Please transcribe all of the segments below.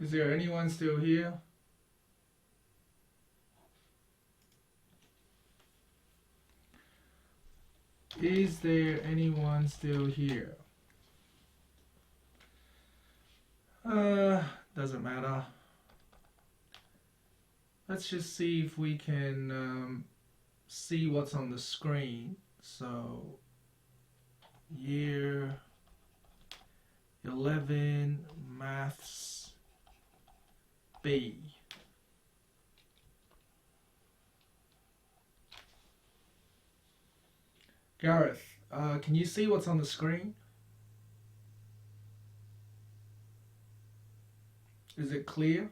Is there anyone still here? Is there anyone still here? Doesn't matter. Let's just see if we can see what's on the screen. So, year 11 Maths B. Gareth, can you see what's on the screen? Is it clear?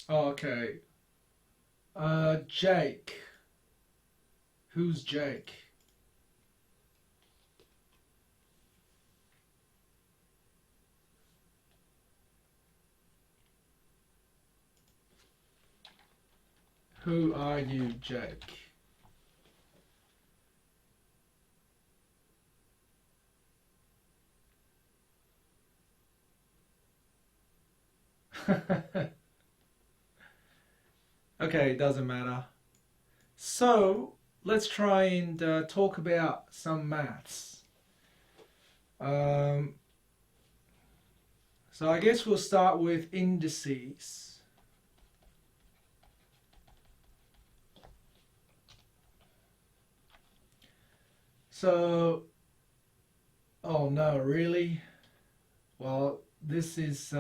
Oh, okay. Jake. Who's Jake? Who are you, Jake? Okay, doesn't matter. So, let's try and talk about some maths. So I guess we'll start with indices. So, oh no, really? Well, this is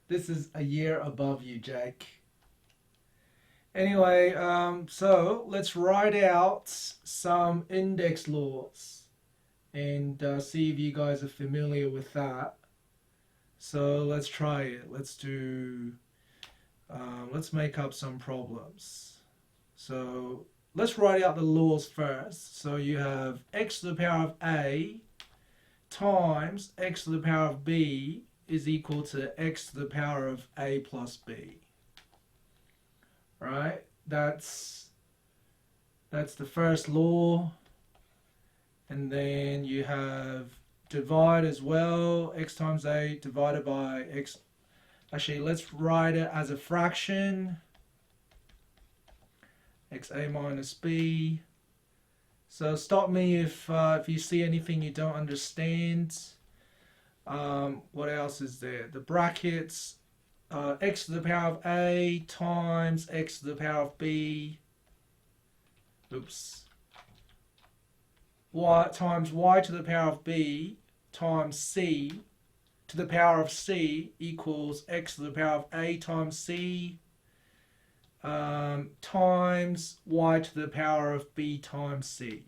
this is a year above you, Jake. Anyway, so let's write out some index laws and see if you guys are familiar with that. So let's try it. Let's make up some problems. So let's write out the laws first. So you have x to the power of a times x to the power of b is equal to x to the power of a plus b. Right? That's the first law. And then you have divide as well, x times a divided by x. Actually, let's write it as a fraction, xa minus b. So stop me if you see anything you don't understand. What else is there? The brackets, x to the power of a times x to the power of b. Oops. Y times y to the power of b times c to the power of c equals x to the power of a times c times y to the power of b times c.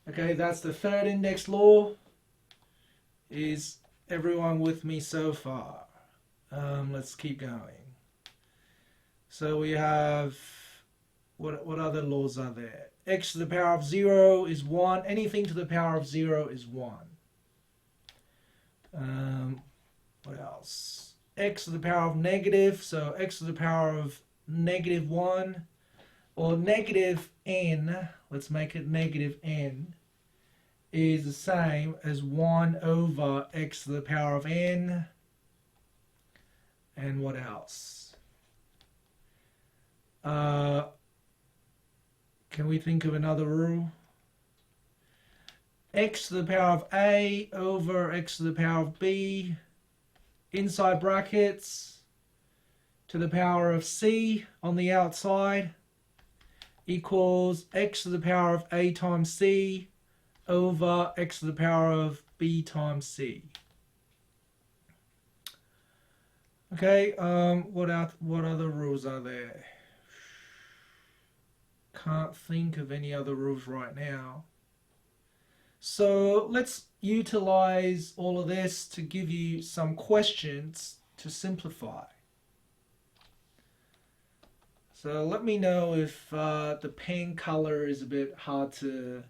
Okay, that's the third index law. Is everyone with me so far? Let's keep going. So we have, what other laws are there? X to the power of 0 is 1. Anything to the power of 0 is 1. What else? X to the power of negative. So x to the power of negative 1 or negative n, let's make it negative n, is the same as 1 over x to the power of n. And what else? Can we think of another rule? X to the power of a over x to the power of b, inside brackets, to the power of c on the outside, equals x to the power of a times c over x to the power of b times c. Okay, what other rules are there? Can't think of any other rules right now. So let's utilize all of this to give you some questions to simplify. So let me know if the pen color is a bit hard to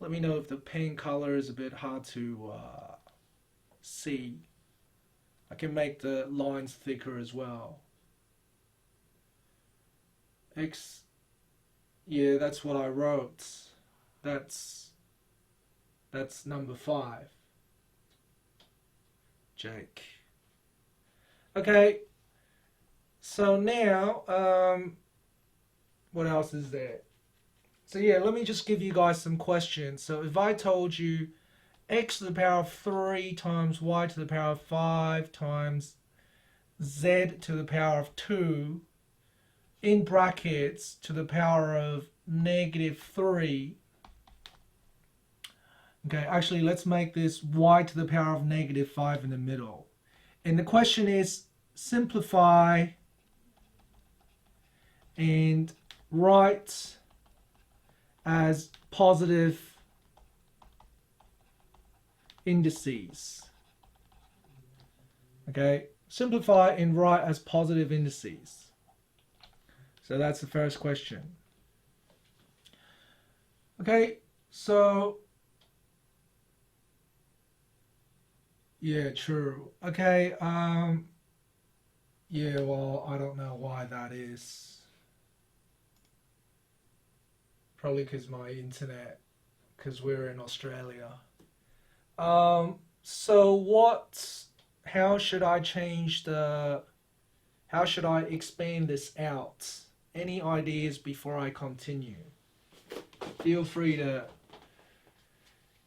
Let me know if the pen color is a bit hard to see. I can make the lines thicker as well. X, yeah, that's what I wrote. That's number 5. Jake. Okay, so now, what else is there? So yeah, let me just give you guys some questions. So if I told you x to the power of 3 times y to the power of 5 times z to the power of 2 in brackets to the power of -3. Okay, actually let's make this y to the power of -5 in the middle. And the question is simplify and write as positive indices. Okay, simplify and write as positive indices. So that's the first question. Okay, so yeah, true. Okay, yeah, well, I don't know why that is. Probably because my internet, because we're in Australia. So how should I how should I expand this out? Any ideas before I continue? Feel free to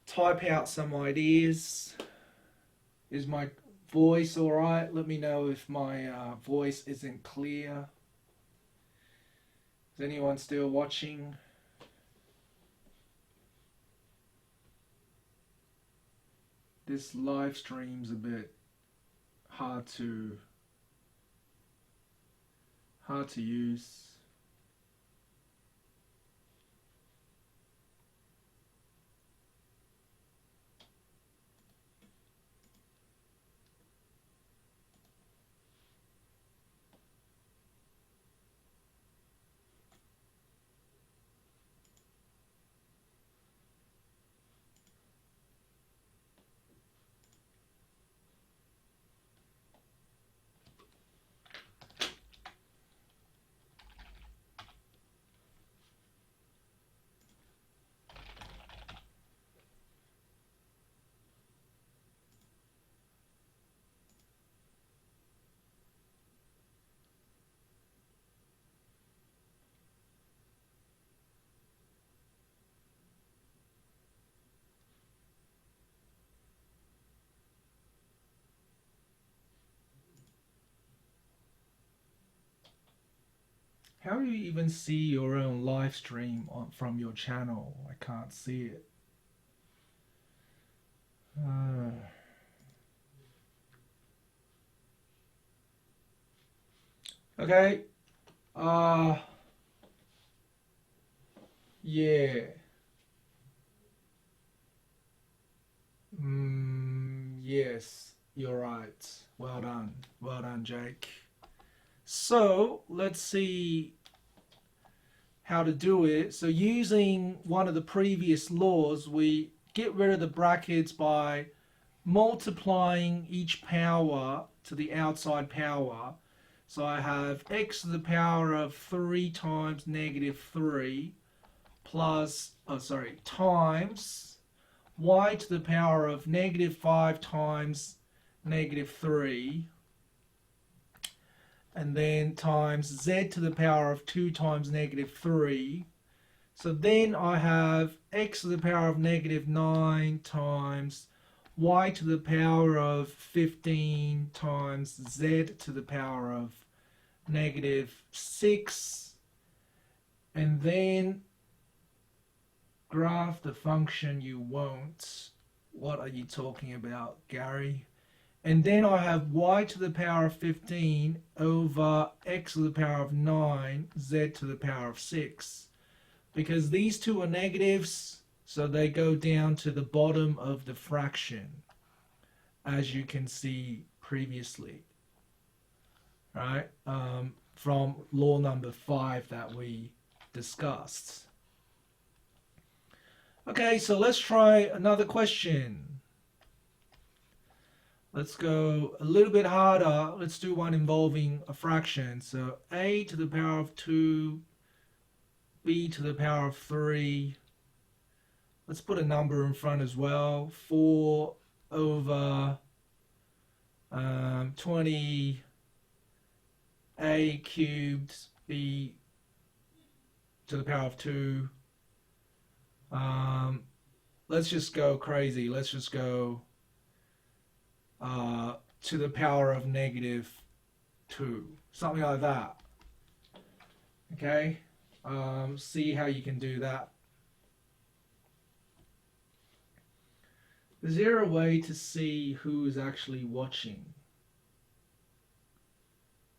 type out some ideas. Is my voice alright? Let me know if my voice isn't clear. Is anyone still watching? This live stream's a bit hard to use. How do you even see your own live stream from your channel? I can't see it. Okay. Yeah. Yes, you're right. Well done. Well done, Jake. So let's see how to do it. So using one of the previous laws, we get rid of the brackets by multiplying each power to the outside power. So I have x to the power of 3 times -3 plus, times y to the power of -5 times -3, and then times z to the power of 2 times -3. So then I have x to the power of -9 times y to the power of 15 times z to the power of -6, and then graph the function you want. What are you talking about, Gary? And then I have y to the power of 15 over x to the power of 9, z to the power of 6. Because these two are negatives, so they go down to the bottom of the fraction, as you can see previously, right? From law number 5 that we discussed. Okay, so let's try another question. Let's go a little bit harder. Let's do one involving a fraction. So a to the power of 2, b to the power of 3. Let's put a number in front as well. 4 over 20 a cubed b to the power of 2. Let's just go crazy. Let's just go to the power of -2. Something like that. Okay? See how you can do that. Is there a way to see who is actually watching?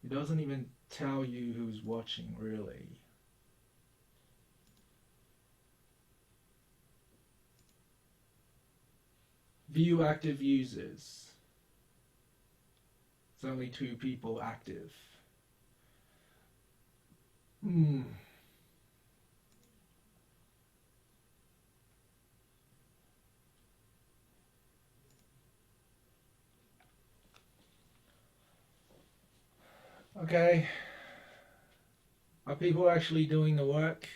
It doesn't even tell you who's watching, really. View active users. It's only 2 people active. Okay. Are people actually doing the work?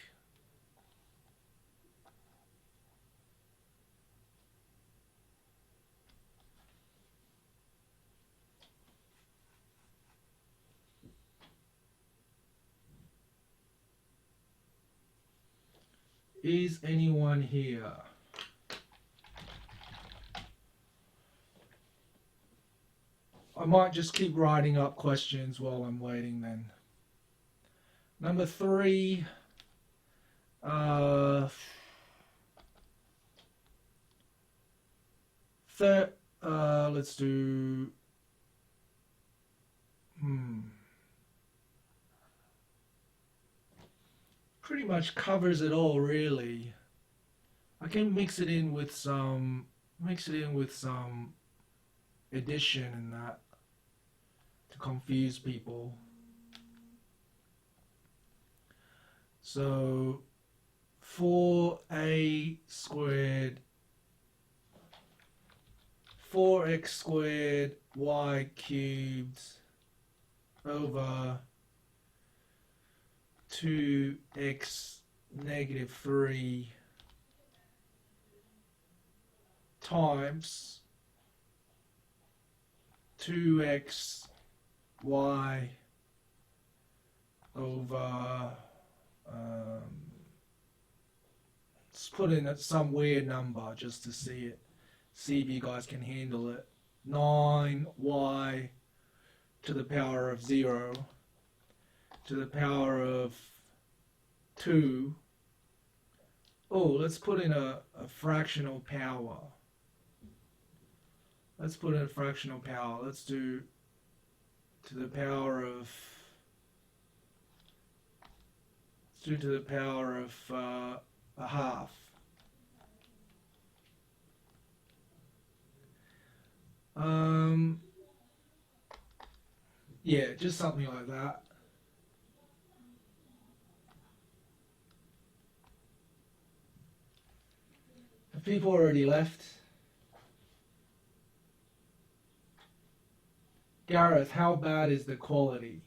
Is anyone here? I might just keep writing up questions while I'm waiting then. Number 3. Let's do... Pretty much covers it all, really. I can mix it in with some addition and that to confuse people. So 4x squared y cubed over 2x negative 3 times 2x y over let's put in some weird number just to see if you guys can handle it. 9y to the power of 0 to the power of 2. Oh, let's put in a fractional power. Let's put in a fractional power. Let's do to the power of a half. Yeah, just something like that. Have people already left? Gareth, how bad is the quality?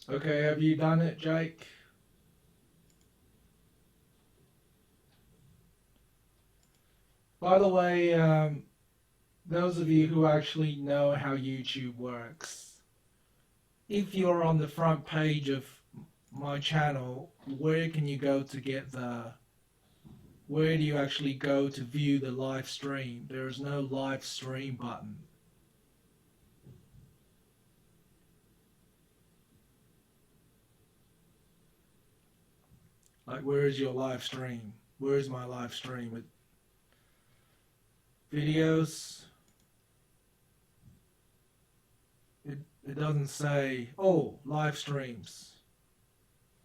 Okay, have you done it, Jake? By the way, those of you who actually know how YouTube works, if you're on the front page of my channel, where can you go to get the where do you actually go to view the live stream? There is no live stream button. Like, where is your live stream? Where is my live stream? With videos? It doesn't say, oh, live streams.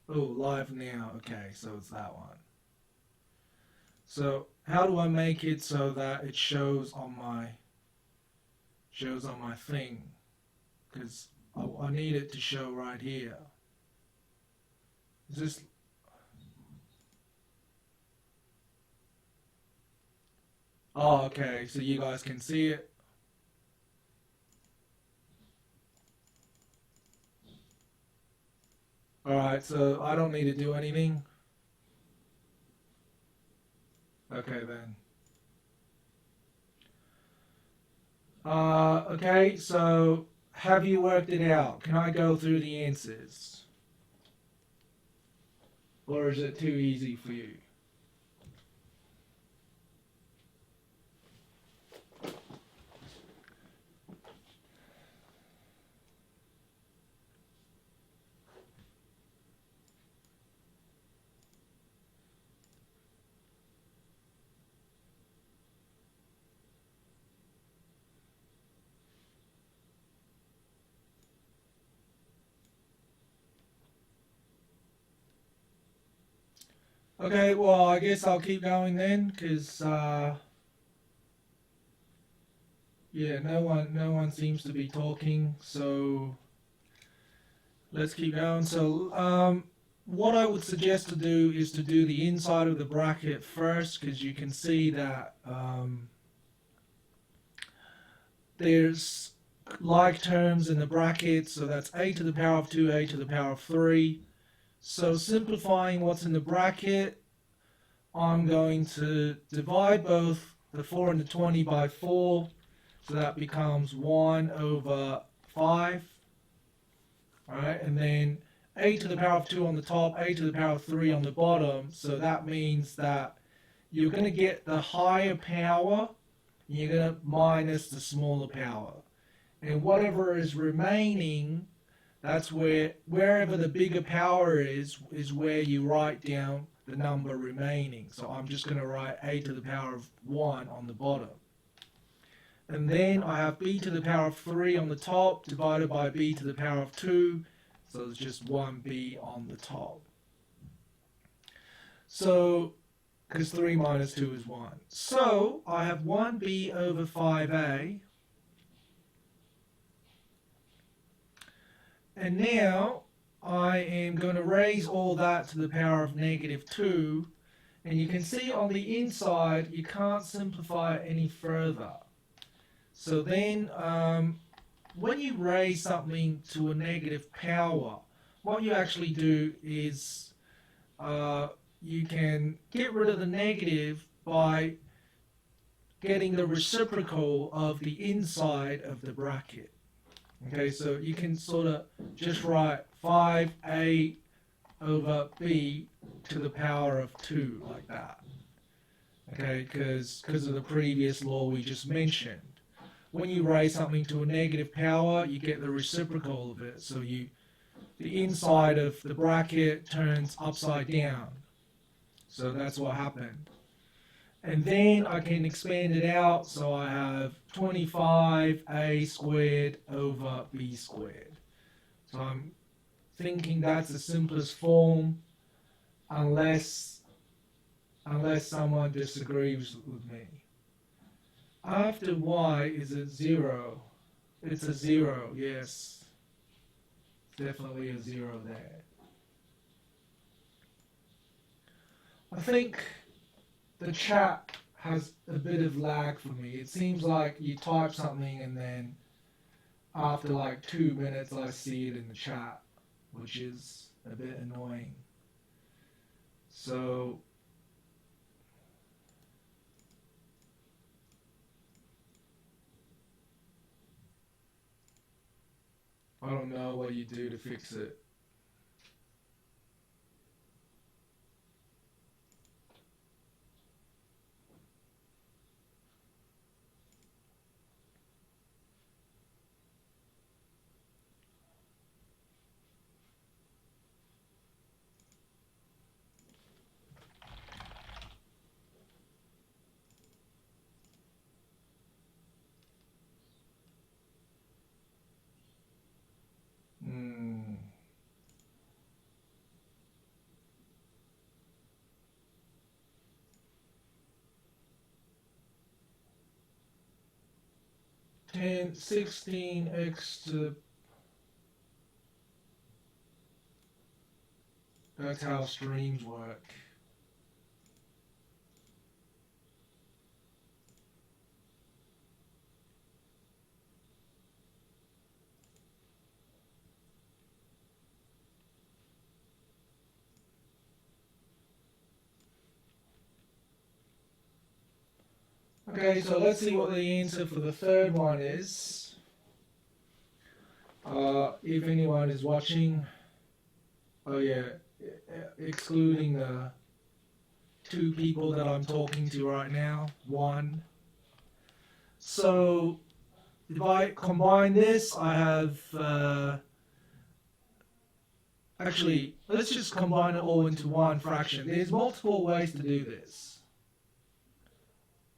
Oh, live now. Okay, so it's that one. So how do I make it so that it shows on my thing? Because I need it to show right here. Is this? Oh, okay. So you guys can see it. Alright, so I don't need to do anything. Okay then. Okay, so have you worked it out? Can I go through the answers? Or is it too easy for you? Okay, well, I guess I'll keep going then, because yeah, no one seems to be talking, so let's keep going. So what I would suggest to do is to do the inside of the bracket first, because you can see that there's like terms in the bracket, so that's a to the power of 2, a to the power of 3. So simplifying what's in the bracket, I'm going to divide both the 4 and the 20 by 4, so that becomes 1 over 5. Alright, and then a to the power of 2 on the top, a to the power of 3 on the bottom, so that means that you're going to get the higher power, and you're going to minus the smaller power. And whatever is remaining, that's wherever the bigger power is where you write down the number remaining. So I'm just going to write a to the power of 1 on the bottom. And then I have b to the power of 3 on the top divided by b to the power of 2. So it's just 1b on the top. So, because 3 minus 2 is 1. So I have 1b over 5a. And now I am going to raise all that to the power of negative 2. And you can see on the inside, you can't simplify it any further. So then, when you raise something to a negative power, what you actually do is you can get rid of the negative by getting the reciprocal of the inside of the bracket. Okay, so you can sort of just write 5a over b to the power of 2 like that. Okay, because of the previous law we just mentioned. When you raise something to a negative power, you get the reciprocal of it. So the inside of the bracket turns upside down. So that's what happened. And then I can expand it out, so I have 25a squared over b squared. So I'm thinking that's the simplest form, unless someone disagrees with me. After y is a 0. It's a 0, yes. Definitely a 0 there. I think the chat has a bit of lag for me. It seems like you type something and then after like 2 minutes I see it in the chat, which is a bit annoying. So I don't know what you do to fix it. 16x to the... That's how streams work. Okay, so let's see what the answer for the third one is. If anyone is watching, oh yeah, excluding the two people that I'm talking to right now, one. So if I combine this, I have, actually, let's just combine it all into one fraction. There's multiple ways to do this.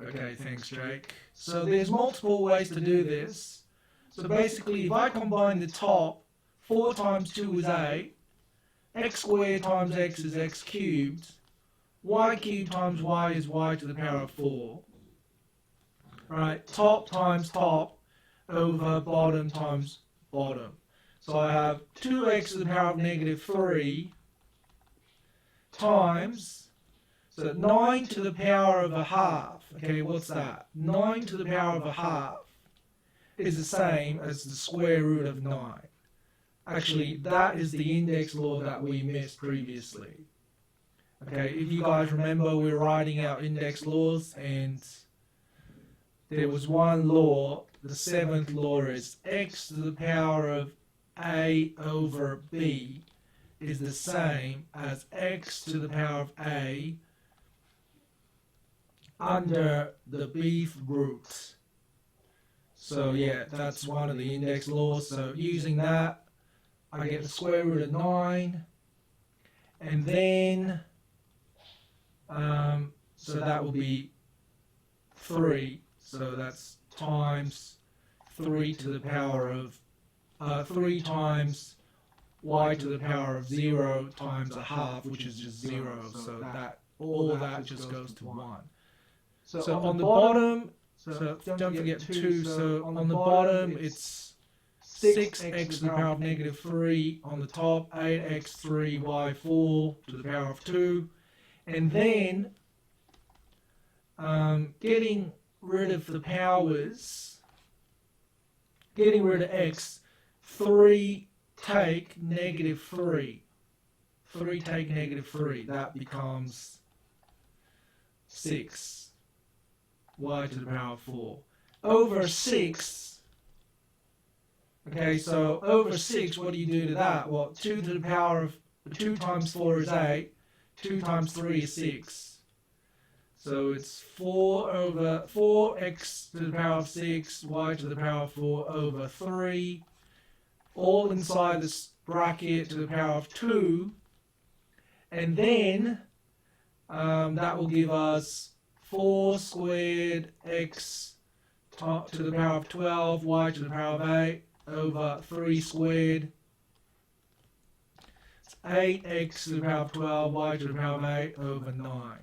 Okay, thanks, Jake. So there's multiple ways to do this. So basically, if I combine the top, 4 times 2 is 8, x squared times x is x cubed, y cubed times y is y to the power of 4. Right, top times top over bottom times bottom. So I have 2x to the power of negative 3 times... So 9 to the power of a half. Okay, what's that? 9 to the power of a half is the same as the square root of 9. Actually, that is the index law that we missed previously. Okay, if you guys remember, we were writing out index laws, and there was one law. The 7th law is x to the power of a over b is the same as x to the power of a under the beef root. So yeah, that's one of the index laws. So using that, I get the square root of 9, and then so that will be 3. So that's times 3 to the power of 3 times y to the power of 0 times a half, which is just 0. So that all of that just goes to 1. So on the bottom, so don't forget 2, so on the bottom it's 6x to the power of negative 3, on the top 8x 3y4 to the power of 2, and then getting rid of the powers, getting rid of x, 3 take negative 3, 3 take negative 3, that becomes 6. Y to the power of 4 over 6. Okay, so over 6, what do you do to that? Well, 2 to the power of 2 times 4 is 8, 2 times 3 is 6. So it's 4 over 4x to the power of 6, y to the power of 4 over 3, all inside this bracket to the power of 2, and then that will give us 4 squared x to the power of 12, y to the power of 8 over 3 squared. It's 8x to the power of 12, y to the power of 8 over 9.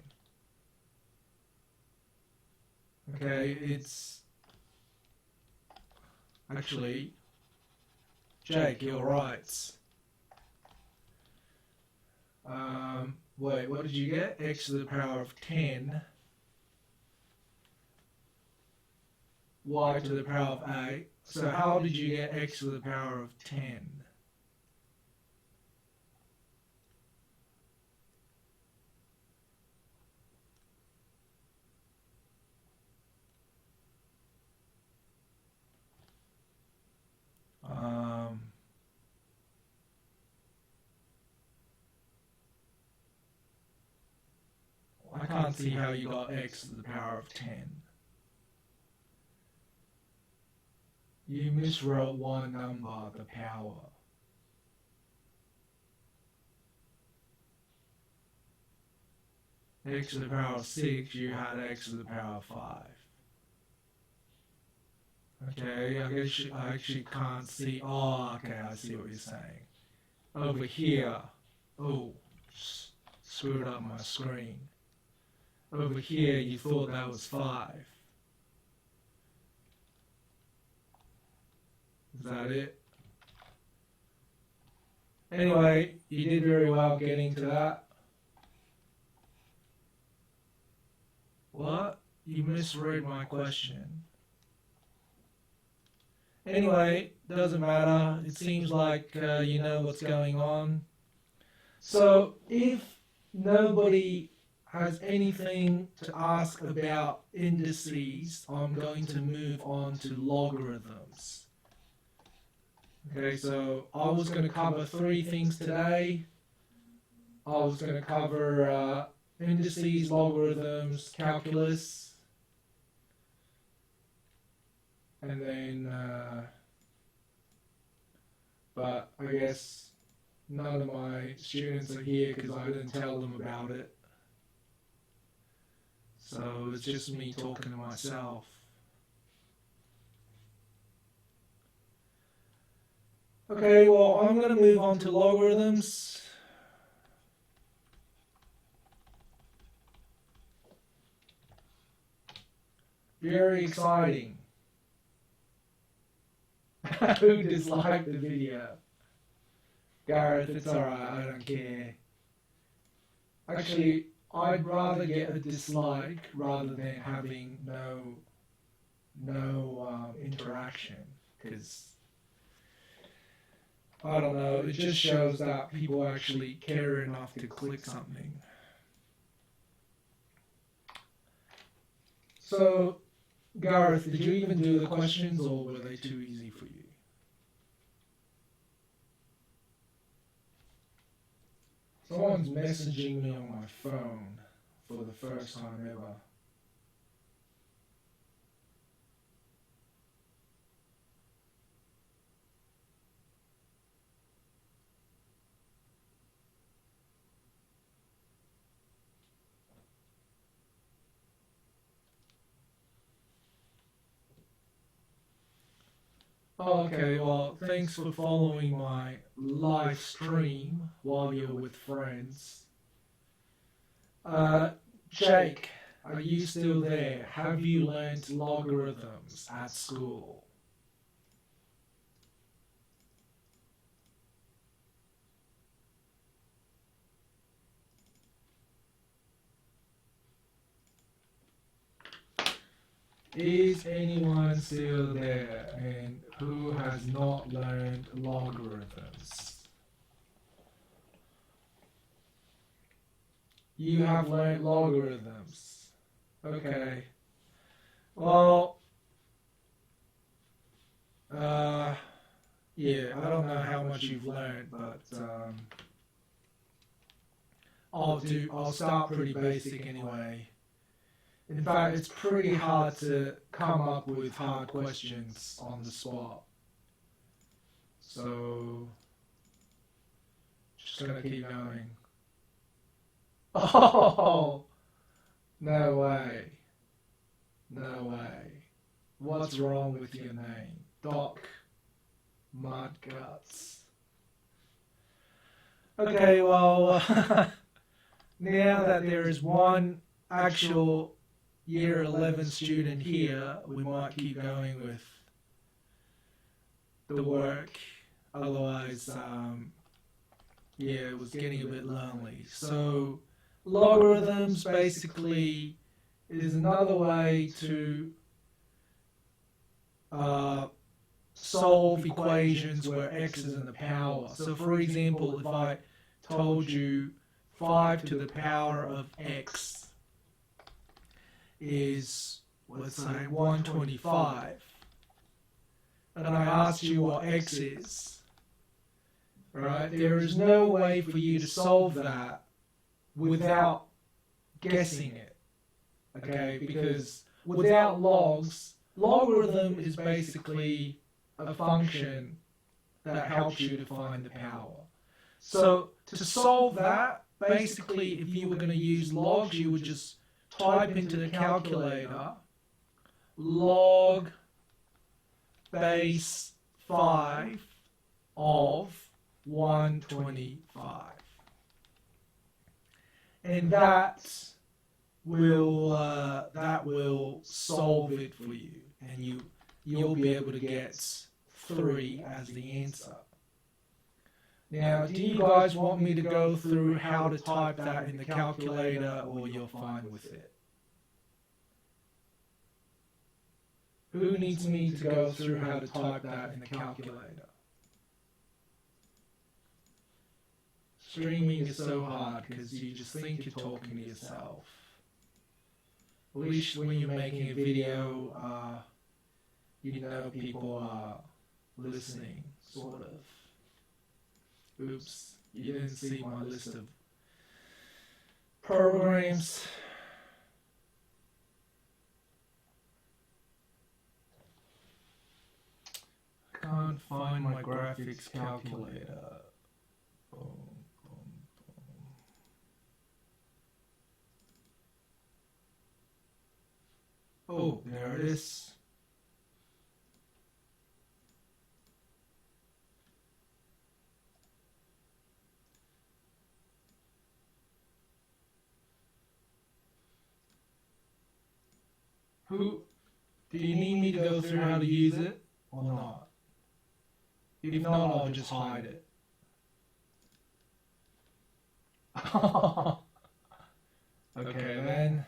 Okay, it's actually, Jake, you're right. Wait, what did you get? X to the power of 10. Y to the power of 8. So how did you get x to the power of 10? I can't see how you got x to the power of 10. You miswrote one number, the power. X to the power of 6, you had x to the power of 5. Okay, I guess I actually can't see. Oh, okay, I see what you're saying. Over here, oh, screwed up my screen. Over here, you thought that was 5. Is that it? Anyway, you did very well getting to that. What? You misread my question. Anyway, doesn't matter. It seems like you know what's going on. So, if nobody has anything to ask about indices, I'm going to move on to logarithms. Okay, so I was going to cover 3 things today. I was going to cover indices, logarithms, calculus, and then, but I guess none of my students are here because I didn't tell them about it. So it's just me talking to myself. Okay, well, I'm going to move on to logarithms. Very exciting. Who disliked the video? Gareth, it's alright, I don't care. Actually, I'd rather get a dislike rather than having no interaction, because I don't know, it just shows that people actually care enough to click something. So, Gareth, did you even do the questions, or were they too easy for you? Someone's messaging me on my phone for the first time ever. Okay, well, thanks for following my live stream while you're with friends. Jake, are you still there? Have you learnt logarithms at school? Is anyone still there and who has not learned logarithms? You have learned logarithms. Okay. Well, yeah, I don't know how much you've learned, but I'll start pretty basic anyway. In fact, it's pretty hard to come up with hard questions on the spot. So, just gonna keep going. Oh, no way. No way. What's wrong with your name? Doc Mudguts. Okay, well, now that there is one actual Year 11 student here, we might keep going with the work. Otherwise, yeah, it was getting a bit lonely. So, logarithms basically is another way to solve equations where x is in the power. So, for example, if I told you 5 to the power of x is, let's say, 125, and I asked you what x is, right? There is no way for you to solve that without guessing it, okay? Because without logs, logarithm is basically a function that helps you to find the power. So to solve that, basically, if you were going to use logs, you would just type into the calculator log base 5 of 125, and that will solve it for you, and you'll be able to get 3 as the answer. Now, do you guys want me to go through how to type that in the calculator, or you're fine with it? Who needs me to go through how to type that in the calculator? Streaming is so hard because you just think you're talking to yourself. At least when you're making a video, you know people are listening, sort of. Oops, you didn't see my list of programs. I can't find my graphics calculator. Boom, boom, boom. Oh, there it is. Do you need me to go through how to use it or not? If not, I'll just hide it. Okay, then.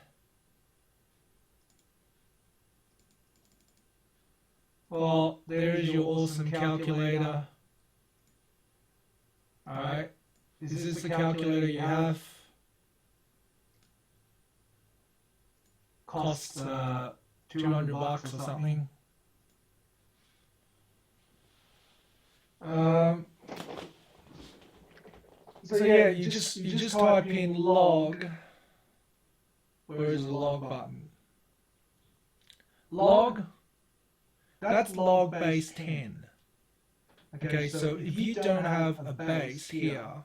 Well, there's your awesome calculator. Alright. Is this the calculator you have? Costs $200 or something. So yeah, you just type in log. Where is the log button? Log. That's log base 10. Okay, so if you don't have a base here,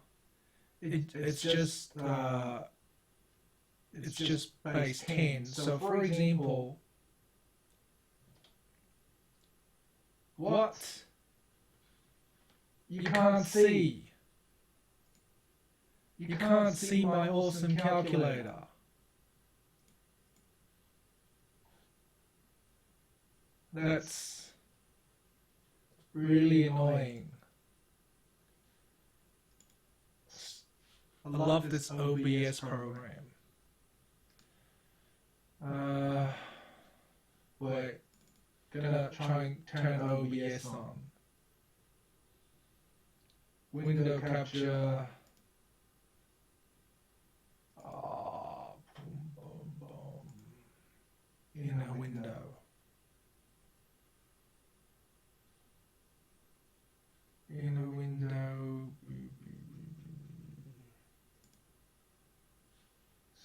it's just base 10. So for example, what? You can't see. You can't see my awesome calculator. That's really annoying. I love this OBS program. Wait, gonna try and turn OBS on. Window capture. Boom, boom, boom. In a window. In a window.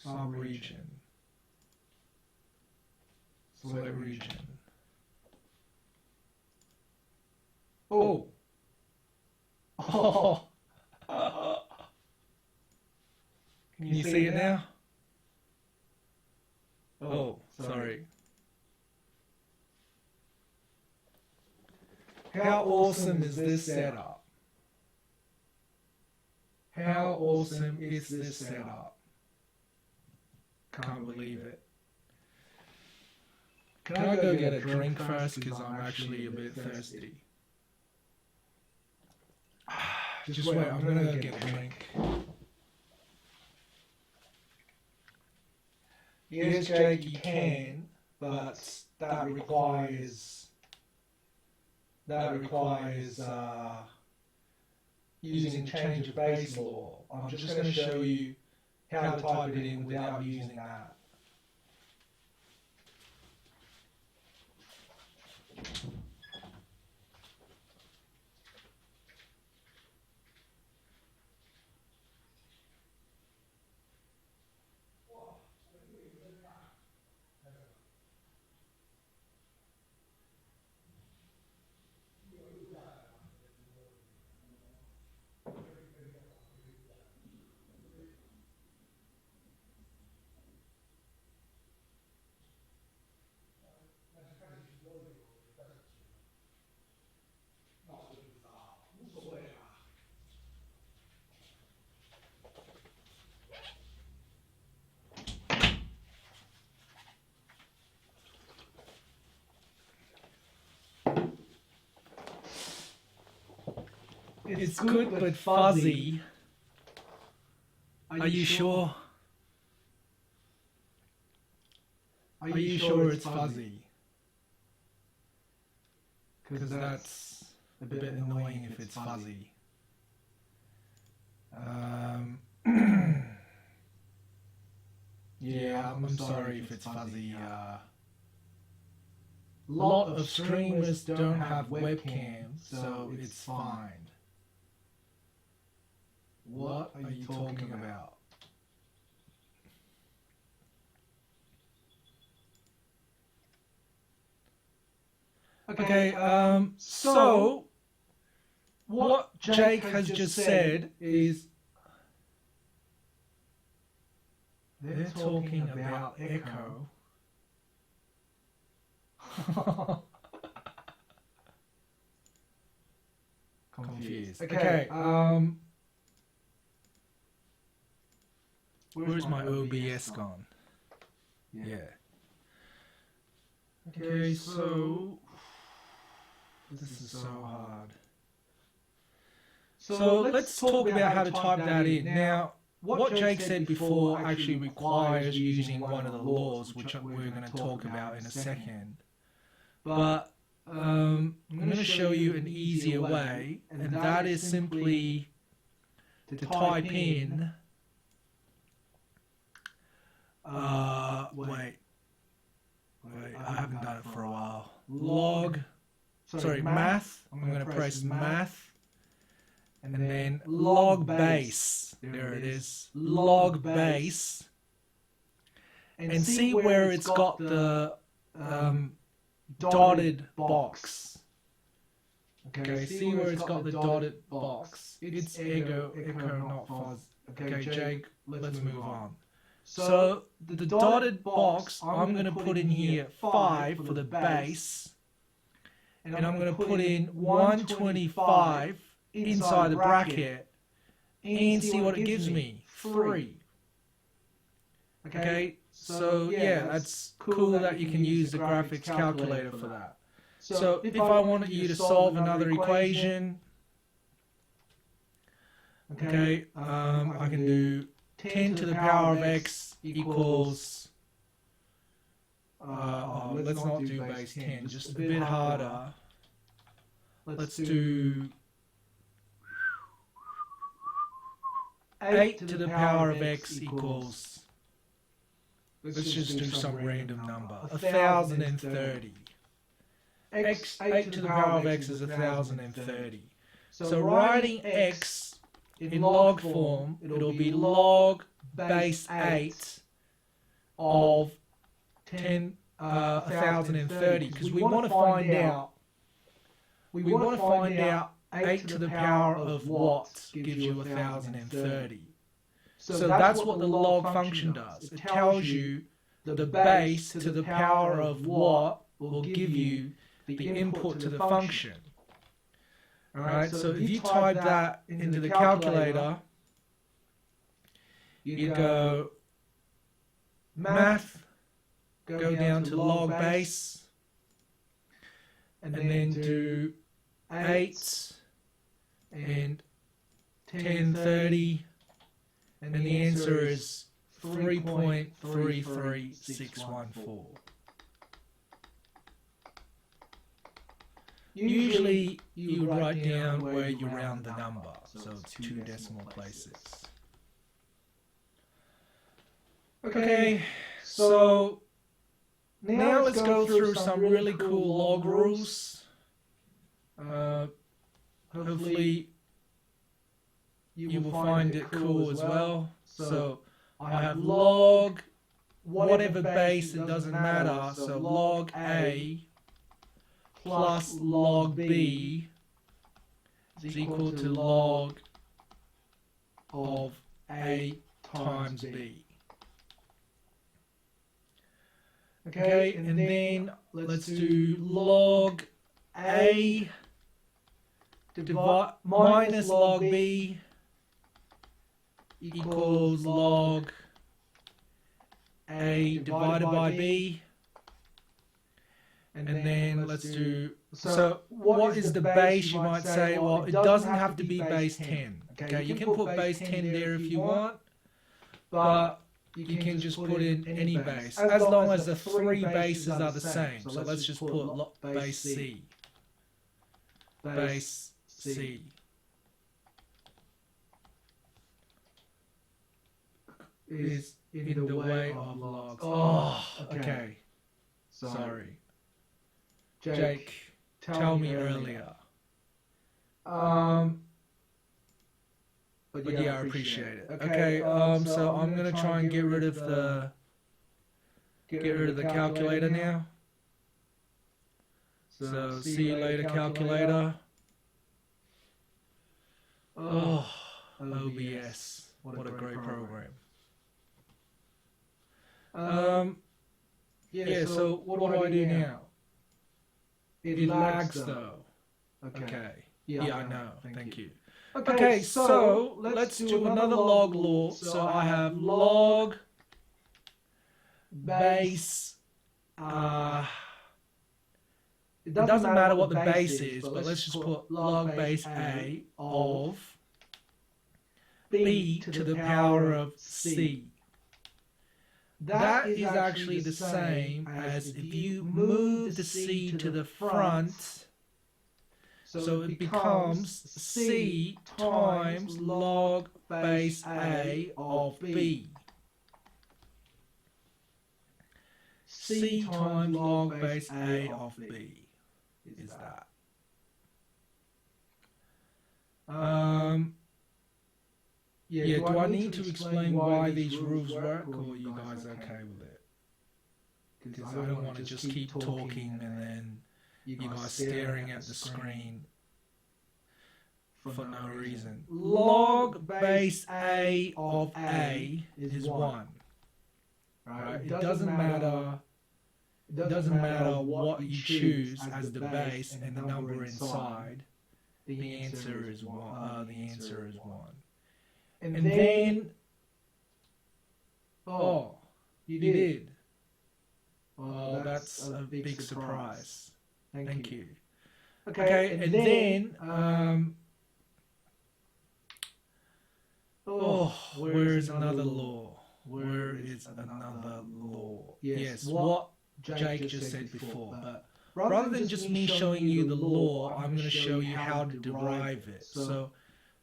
Sub-region. Select region. Oh! Oh! Can you see it now? Oh, sorry. How awesome is this setup? How awesome is this setup? Can't believe it. Can I go get a drink first, because I'm actually a bit thirsty. Just wait, I'm gonna go get a drink. Yes, Jake, you can, but that requires using change of base law. I'm just going to show you how to type it in without using that. It's good but fuzzy. Are you sure? Are you sure it's fuzzy? Because that's a bit annoying if it's fuzzy. Yeah, I'm sorry if it's fuzzy. A lot of streamers don't have webcams, so it's fine. What are you talking about? Okay, so what Jake has just said is they're talking about echo. Confused. Okay, where's my OBS gone? Yeah. Okay, so this is so hard. So let's talk about how to type that in. Now, what Jake said before actually requires using one of the laws, which we're going to talk about in a second. But I'm going to show you an easier way, and that is simply to type in wait, I haven't done it for a while. Math. I'm going to press math, and then log base. There it is, log base, and see where it's got the dotted box. Okay, see where it's got the dotted box. It's echo, not fuzz. Okay, Jake, let's move on. So the dotted box, I'm going to put in here 5 for the base, and I'm going to put in 125 inside the bracket, and see what it gives me, 3. Okay, so yeah, that's cool that you can use the graphics calculator for that. So if I wanted you to solve another equation, okay, I can do 10 to the power of x equals, let's not do base 10, just a bit harder. Let's do 8 to the power of x equals, let's just do some random number, 1030. 8 to the power of x is 1030. So writing x in log form, it'll be log base 8 of 1030, because we want to find out 8 to the power of what gives you 1030. So that's what the log function does. It tells you the base to the power of what will give you the input to the function. Alright, so if you type that into the calculator, you go math, go down to log base, and then do 8 and 1030, and the answer is 3.33614. Usually you write down where you round the number, so 2 decimal places. Okay, so now let's go through some really cool log rules. Hopefully you will find it cool as well. So I have log, whatever base, it doesn't matter, so log A plus log B is equal to log of A times B. Okay, and then let's do log A minus log B equals log A divided by B. And then let's do, so what is the base, you might say? Well, it doesn't have to be base 10. Okay, you can put base 10 there if you want, but you can just put in any base, as long as the three bases are the same. So let's just put base C. Base C. Is in the way of logs. Oh, okay. Sorry. Jake, tell me earlier. But yeah, I appreciate it. Okay, so I'm gonna try and get rid of the calculator now. So see you later, calculator. Oh, OBS, what a great program. Yeah, so what do I do now? It lags though. Okay. Yeah, I know. Thank you. Okay, so let's do another log law. So I have log base. It doesn't matter what the base is, but let's just put log base A of B to the power of C. That is actually the same as if you move the C to the front, so it becomes C times log base A of B. C times log base A of B is that. Yeah, do I need to explain why these rules work, or are you guys okay with it? Because I don't want to just keep talking and then you guys staring at the screen for no reason. Log base A of A is 1. Right? It doesn't matter what you choose as the base and the number inside. The answer is 1. The answer is 1. And then, oh, you did. Oh, that's a big surprise. Thank you. Okay, and then, where is another law? Where is another law? Yes, what Jake just said before. But rather than just me showing you the law, I'm going to show you how to derive it. So,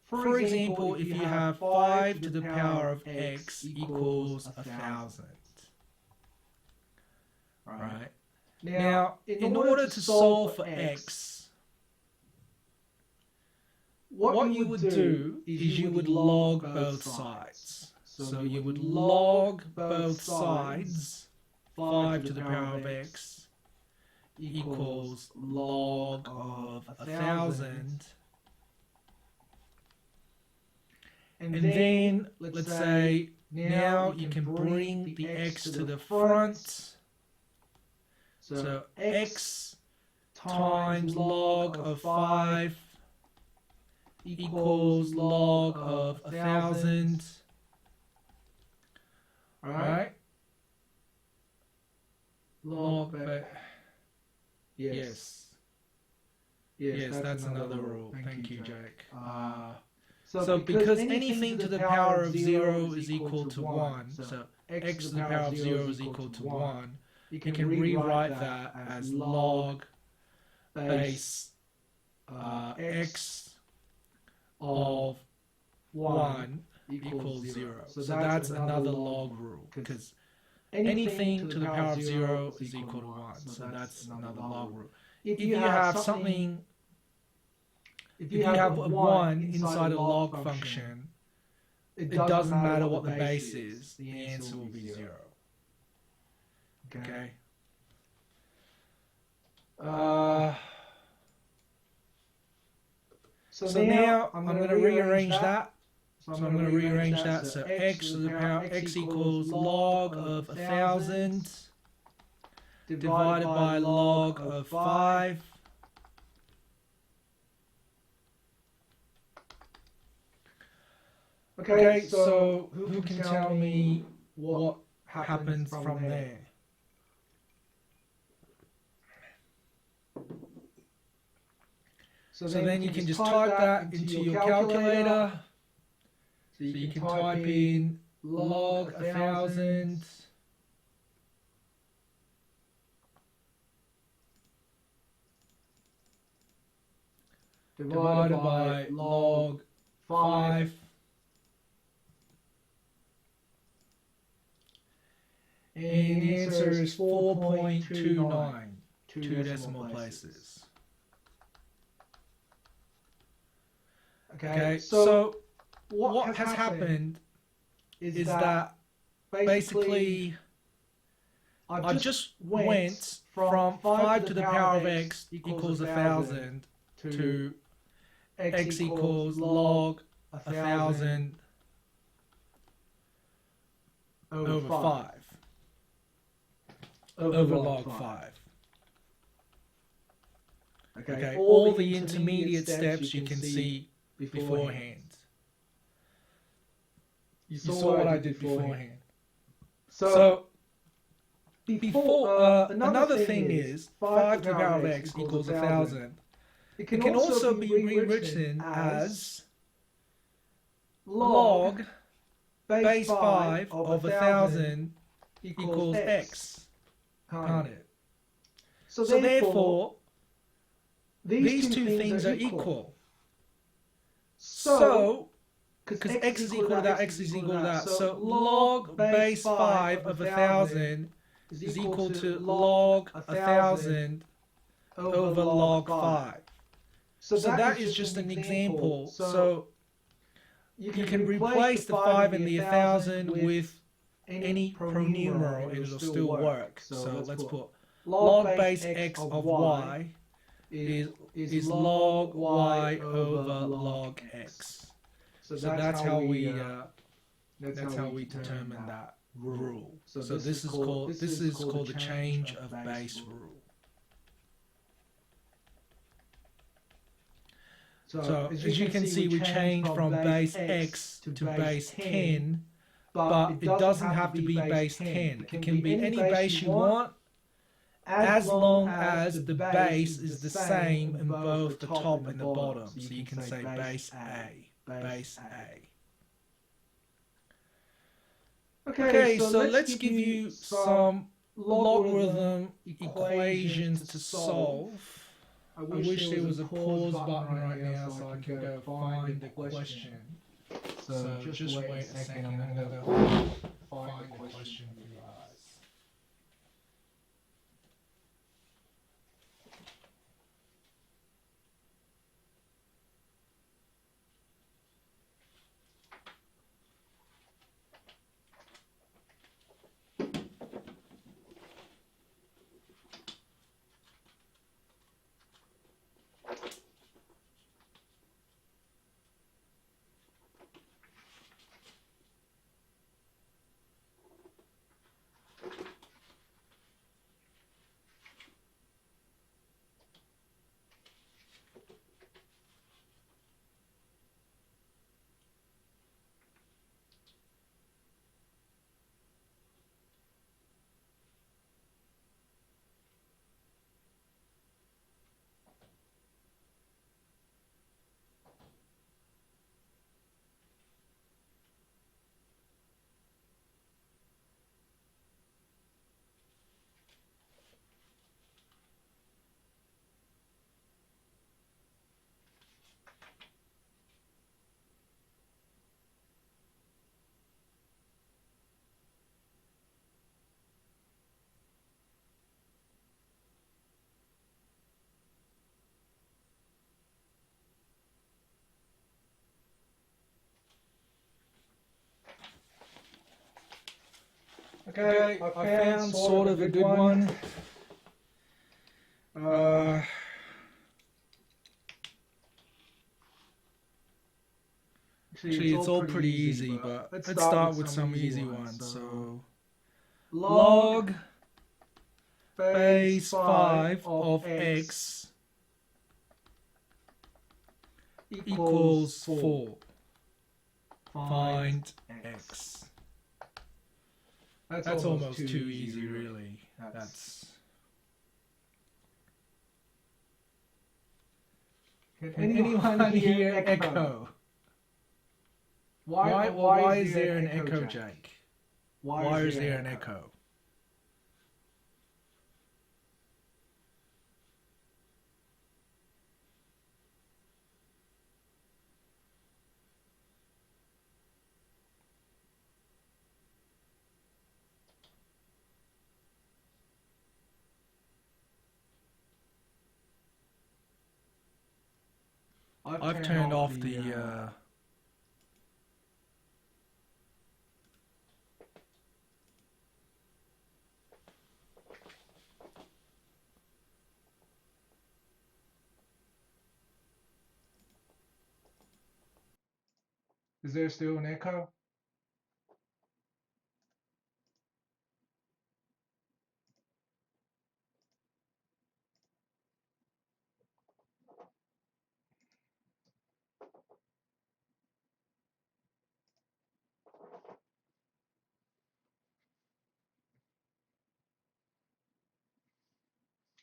for example, if you have 5 to the power of x equals 1,000. Right? Now, in order to solve for x, what you would do is you would log both sides. So you would log both sides, 5 to the power of x equals log of 1,000. And then, let's say, now you can bring the x to the front. So x times log of 5 equals log of 1,000. Alright? Log, yes. Yes, that's another rule. Thank you, Jake. So because anything to the power of 0 is equal to 1, so x to the power of 0 is equal to 1, you can rewrite that as log base x of 1 equals 0. So that's another log rule, because anything to the power of 0 is equal to 1. So that's another log rule. If you have something, if you have a 1 inside a log function, it doesn't matter what the base is, the answer will be 0. Okay? So now I'm going to rearrange that. So I'm going to rearrange that. So x to the power, x equals log of 1,000 divided by log of 5. Okay, so who can tell me what happens from there? So then you can just type that into your calculator. So you can type in log 1000 divided by log 5 and the answer is 4.29, 2 decimal places. Okay, so what has happened is that basically I just went from 5 to the power of x equals 1000 to x equals log 1000 over 5 over log 5. Okay, all the intermediate steps you can see beforehand. You saw what I did beforehand. So before another thing is 5 to the power of x equals 1000. It can also be rewritten as log base 5 of 1000 equals x, can't it? So therefore, these two things are equal. So, because x is equal to that, x is equal to that, so log base 5 of 1000 is equal to log 1000 over log 5. So that is just an example. So you can replace the 5 and the 1000 with any pronumeral and it'll still work. So let's put log base x of y is log y over log x. So that's how we determine that rule. So this is called the change of base rule. So as you can see, we change from base x to base 10, but it doesn't have to be base 10. It can be any base you want, as long as the base is the same in both the top and the bottom. So you can say base A, base A. Okay, so let's give you some logarithm equations to solve. I wish there was a pause button right now so I can go find the question. So just wait a second, I'm going to go find the question for you guys. Okay, I found sort of a good one. Actually, it's all pretty easy, but let's start with some easy ones. So, log base 5 of x equals 4. Find x. That's almost too easy, really. That's Can anyone hear echo? Why is there an echo, Jake? Why is there an echo? I've turned off the Is there still an echo?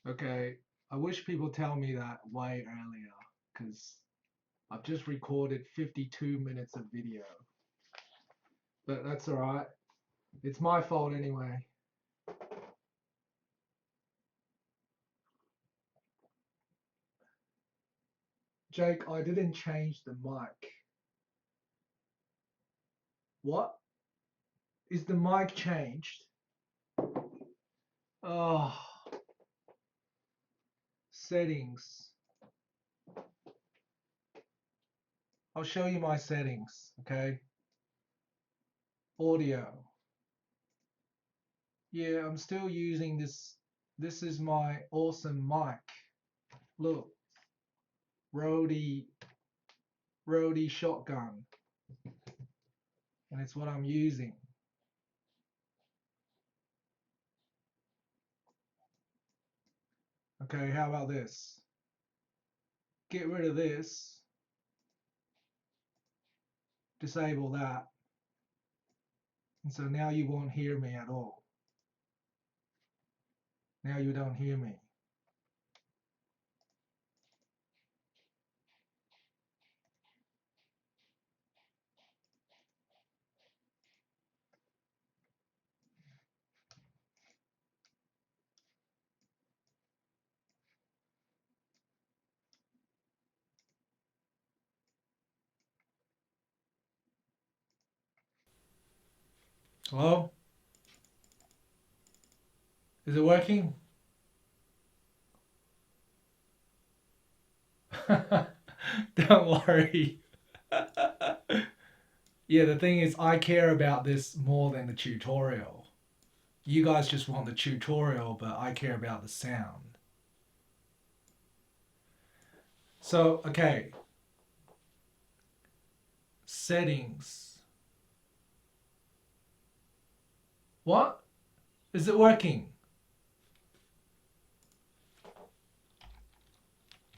Okay, I wish people tell me that way earlier, because I've just recorded 52 minutes of video. But that's alright. It's my fault anyway. Jake, I didn't change the mic. What? Is the mic changed? Oh. Settings. I'll show you my settings, okay? Audio. Yeah, I'm still using this. This is my awesome mic. Look. Rode shotgun. And it's what I'm using. Okay, how about this? Get rid of this. Disable that. And so now you won't hear me at all. Now you don't hear me. Hello? Is it working? Don't worry. Yeah, the thing is, I care about this more than the tutorial. You guys just want the tutorial, but I care about the sound. So, okay. Settings. What? Is it working?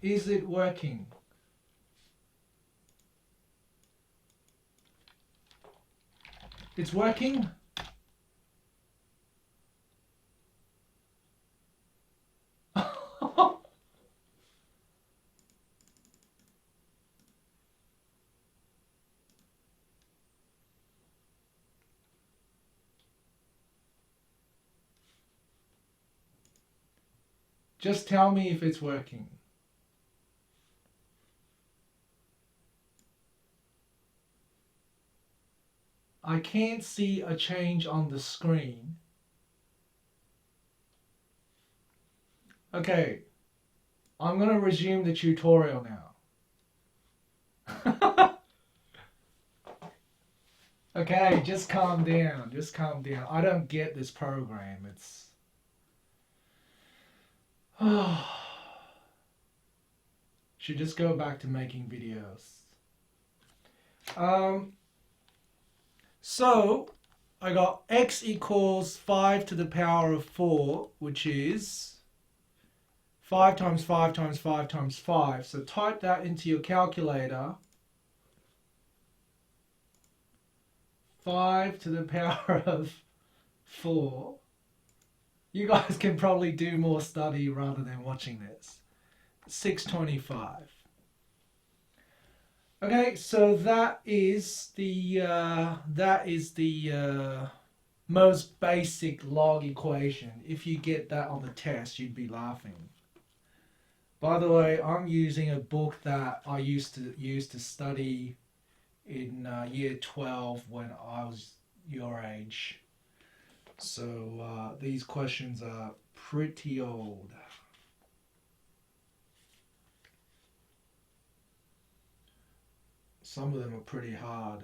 Is it working? It's working? Just tell me if it's working. I can't see a change on the screen. Okay, I'm gonna resume the tutorial now. Okay, just calm down, just calm down. I don't get this program, it's... Should just go back to making videos. So, I got x equals 5 to the power of 4, which is 5 times 5 times 5 times 5. So type that into your calculator. 5 to the power of 4. You guys can probably do more study rather than watching this. 625. Okay, so that is the most basic log equation. If you get that on the test, you'd be laughing. By the way, I'm using a book that I used to study in year 12 when I was your age. So these questions are pretty old. Some of them are pretty hard.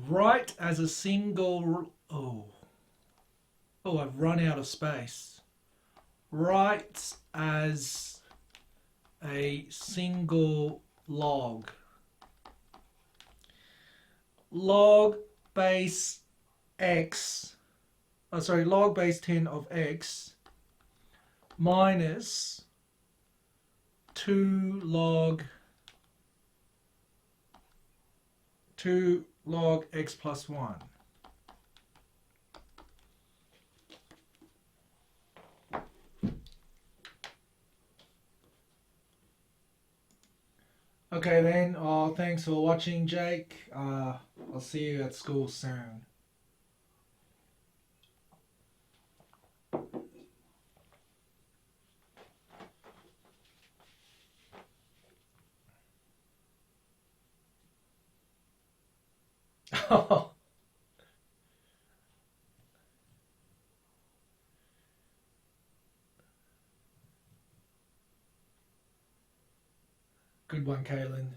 Write as a single. Oh, I've run out of space. Write as a single log. Log base x. Log base 10 of x minus 2 log x plus 1. Okay then, thanks for watching, Jake. I'll see you at school soon. Good one, Kaylin.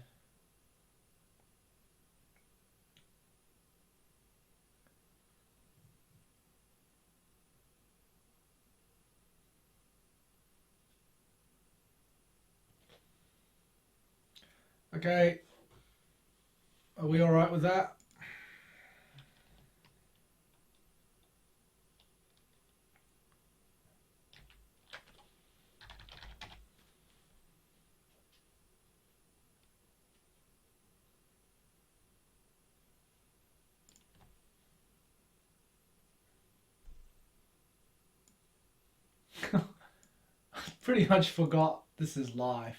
Okay, are we all right with that? Pretty much forgot this is live.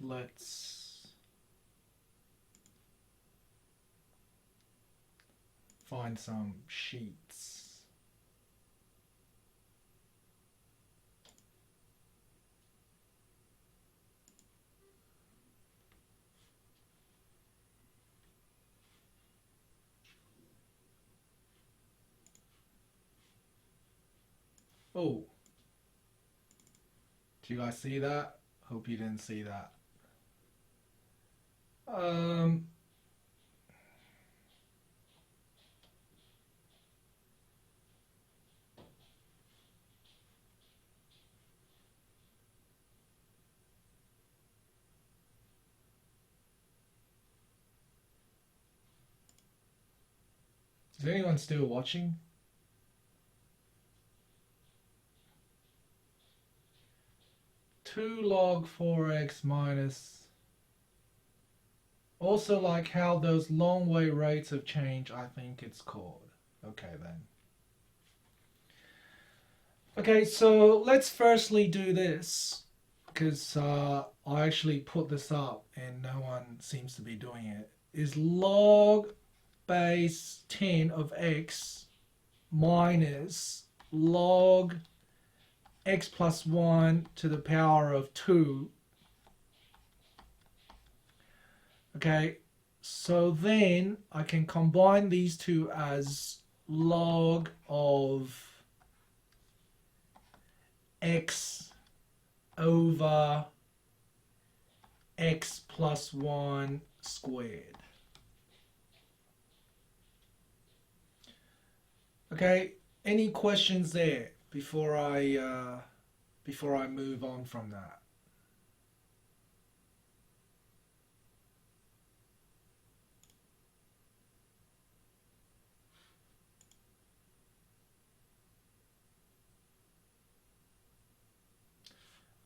Let's find some sheets. Oh, do you guys see that? Hope you didn't see that. Is anyone still watching? Two log 4x minus. Also like how those long way rates of change, I think it's called. Okay then. Okay, so let's firstly do this because I actually put this up and no one seems to be doing it. Is log base 10 of x minus log x plus 1 to the power of 2. Okay, so then I can combine these two as log of x over x plus 1 squared. Okay, any questions there before I move on from that?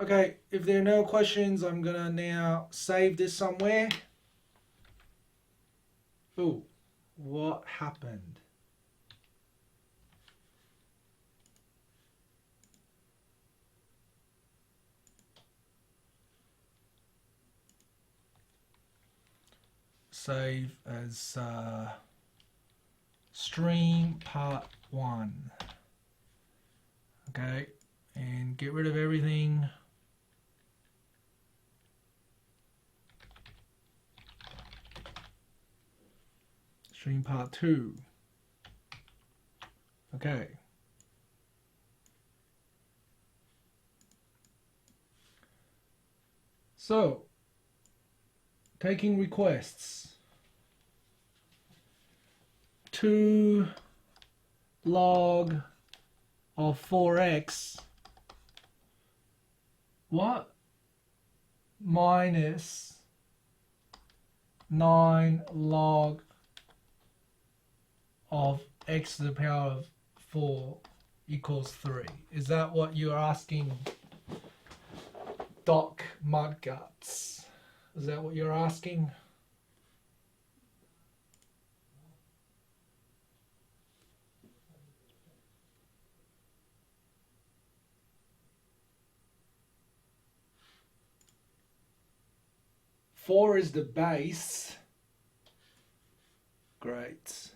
Okay, if there are no questions, I'm gonna now save this somewhere. Oh, what happened? Save as stream part 1. Okay, and get rid of everything. Stream part 2. Okay. So, taking requests. 2 log of 4x. What? Minus 9 log of x to the power of 4 equals 3. Is that what you're asking, Doc Mudguts? Is that what you're asking? Four is the base. Great.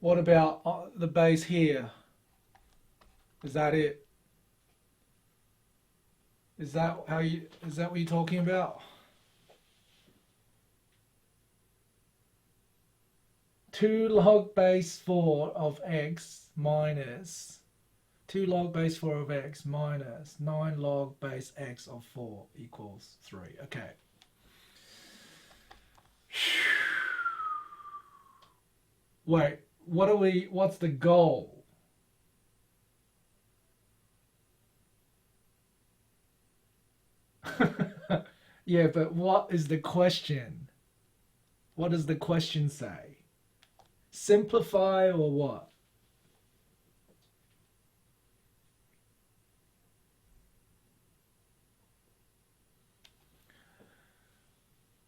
What about the base here? Is that it? Is that how you? Is that what you're talking about? 2 log base 4 of x minus 2 log base 4 of x minus 9 log base x of 4 equals 3. Okay. Wait, what's the goal? Yeah, but what is the question? What does the question say? Simplify or what?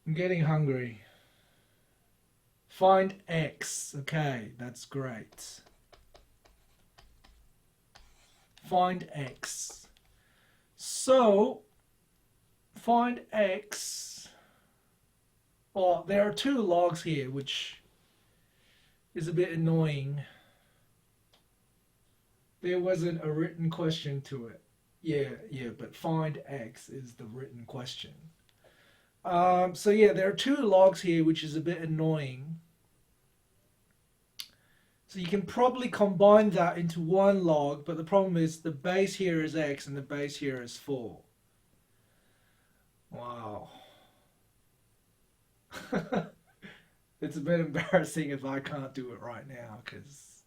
I'm getting hungry. Find x. Okay, that's great. Find x. So, find x. Well, there are 2 logs here, which is a bit annoying. There wasn't a written question to it. Yeah, but find x is the written question. So yeah, there are 2 logs here, which is a bit annoying. So you can probably combine that into 1 log, but the problem is the base here is x and the base here is 4. Wow. It's a bit embarrassing if I can't do it right now, because...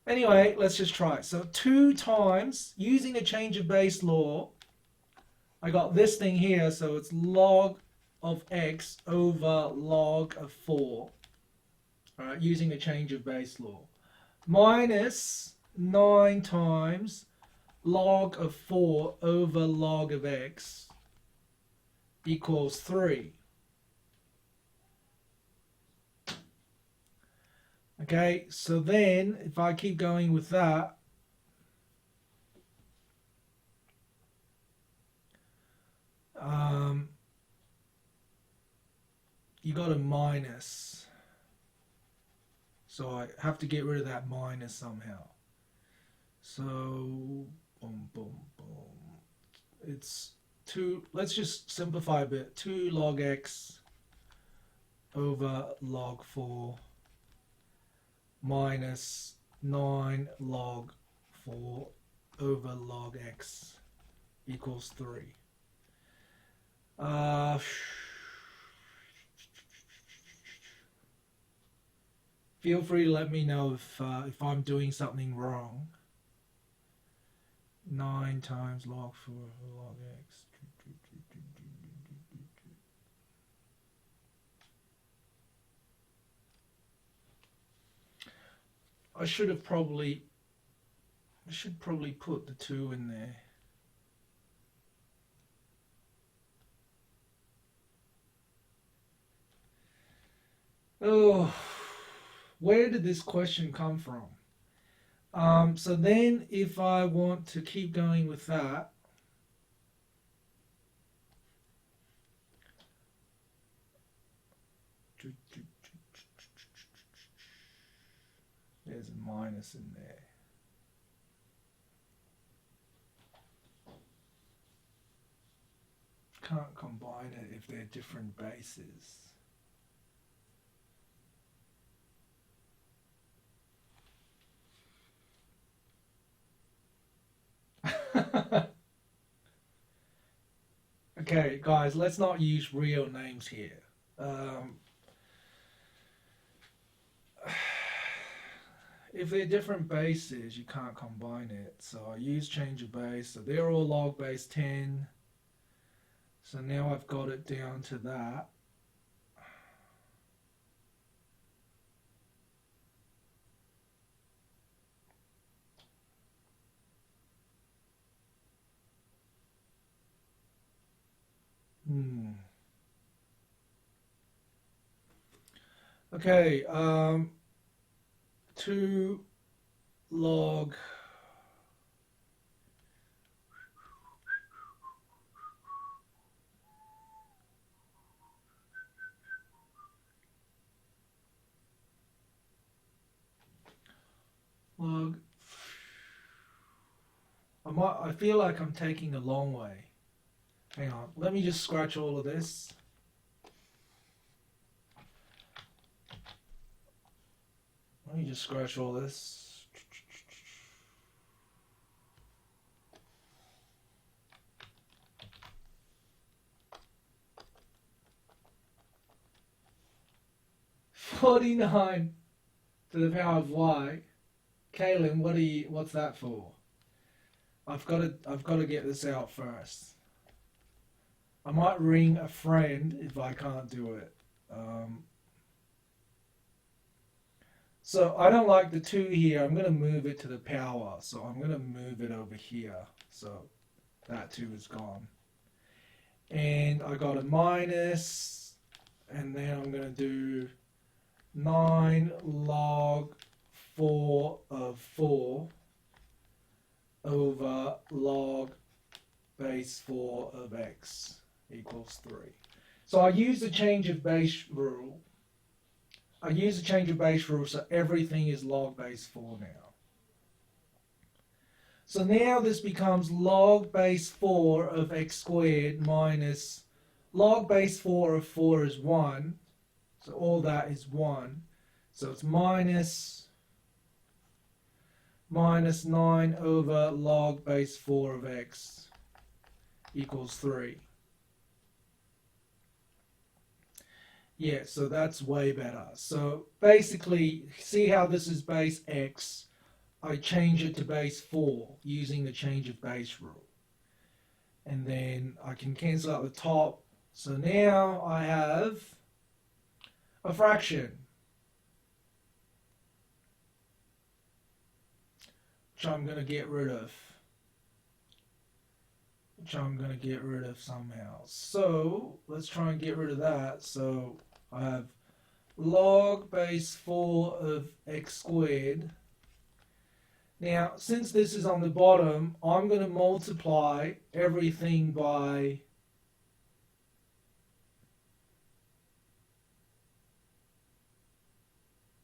Anyway, let's just try it. So 2 times, using a change of base law, I got this thing here, so it's log of x over log of 4. Alright, using a change of base law. Minus 9 times log of 4 over log of x equals 3. Okay, so then if I keep going with that, you got a minus. So I have to get rid of that minus somehow. So, boom, boom, boom. It's 2, let's just simplify a bit. 2 log x over log 4 minus 9 log 4 over log x equals 3. Feel free to let me know if I'm doing something wrong. 9 times log 4 log x. I should probably put the 2 in there. Oh, where did this question come from? So then if I want to keep going with that, there's a minus in there. Can't combine it if they're different bases. Okay, guys, let's not use real names here. If they're different bases, you can't combine it. So I use change of base. So they're all log base 10. So now I've got it down to that. Okay, 2 log log. I feel like I'm taking a long way. Hang on, let me just scratch all of this. Let me just scratch all this. (49 to the power of y). Kaylin, what's that for? I've got to get this out first. I might ring a friend if I can't do it. So I don't like the 2 here. I'm going to move it to the power. So I'm going to move it over here. So that 2 is gone. And I got a minus. And then I'm going to do 9 log 4 of 4 over log base 4 of x equals 3. So I use the change of base rule. So everything is log base 4 now. So now this becomes log base 4 of x squared minus log base 4 of 4 is 1. So all that is 1. So it's minus 9 over log base 4 of x equals 3. Yeah, so that's way better. So basically, see how this is base x? I change it to base 4 using the change of base rule. And then I can cancel out the top. So now I have a fraction, which I'm going to get rid of. Somehow. So let's try and get rid of that. So I have log base 4 of x squared. Now, since this is on the bottom, I'm going to multiply everything by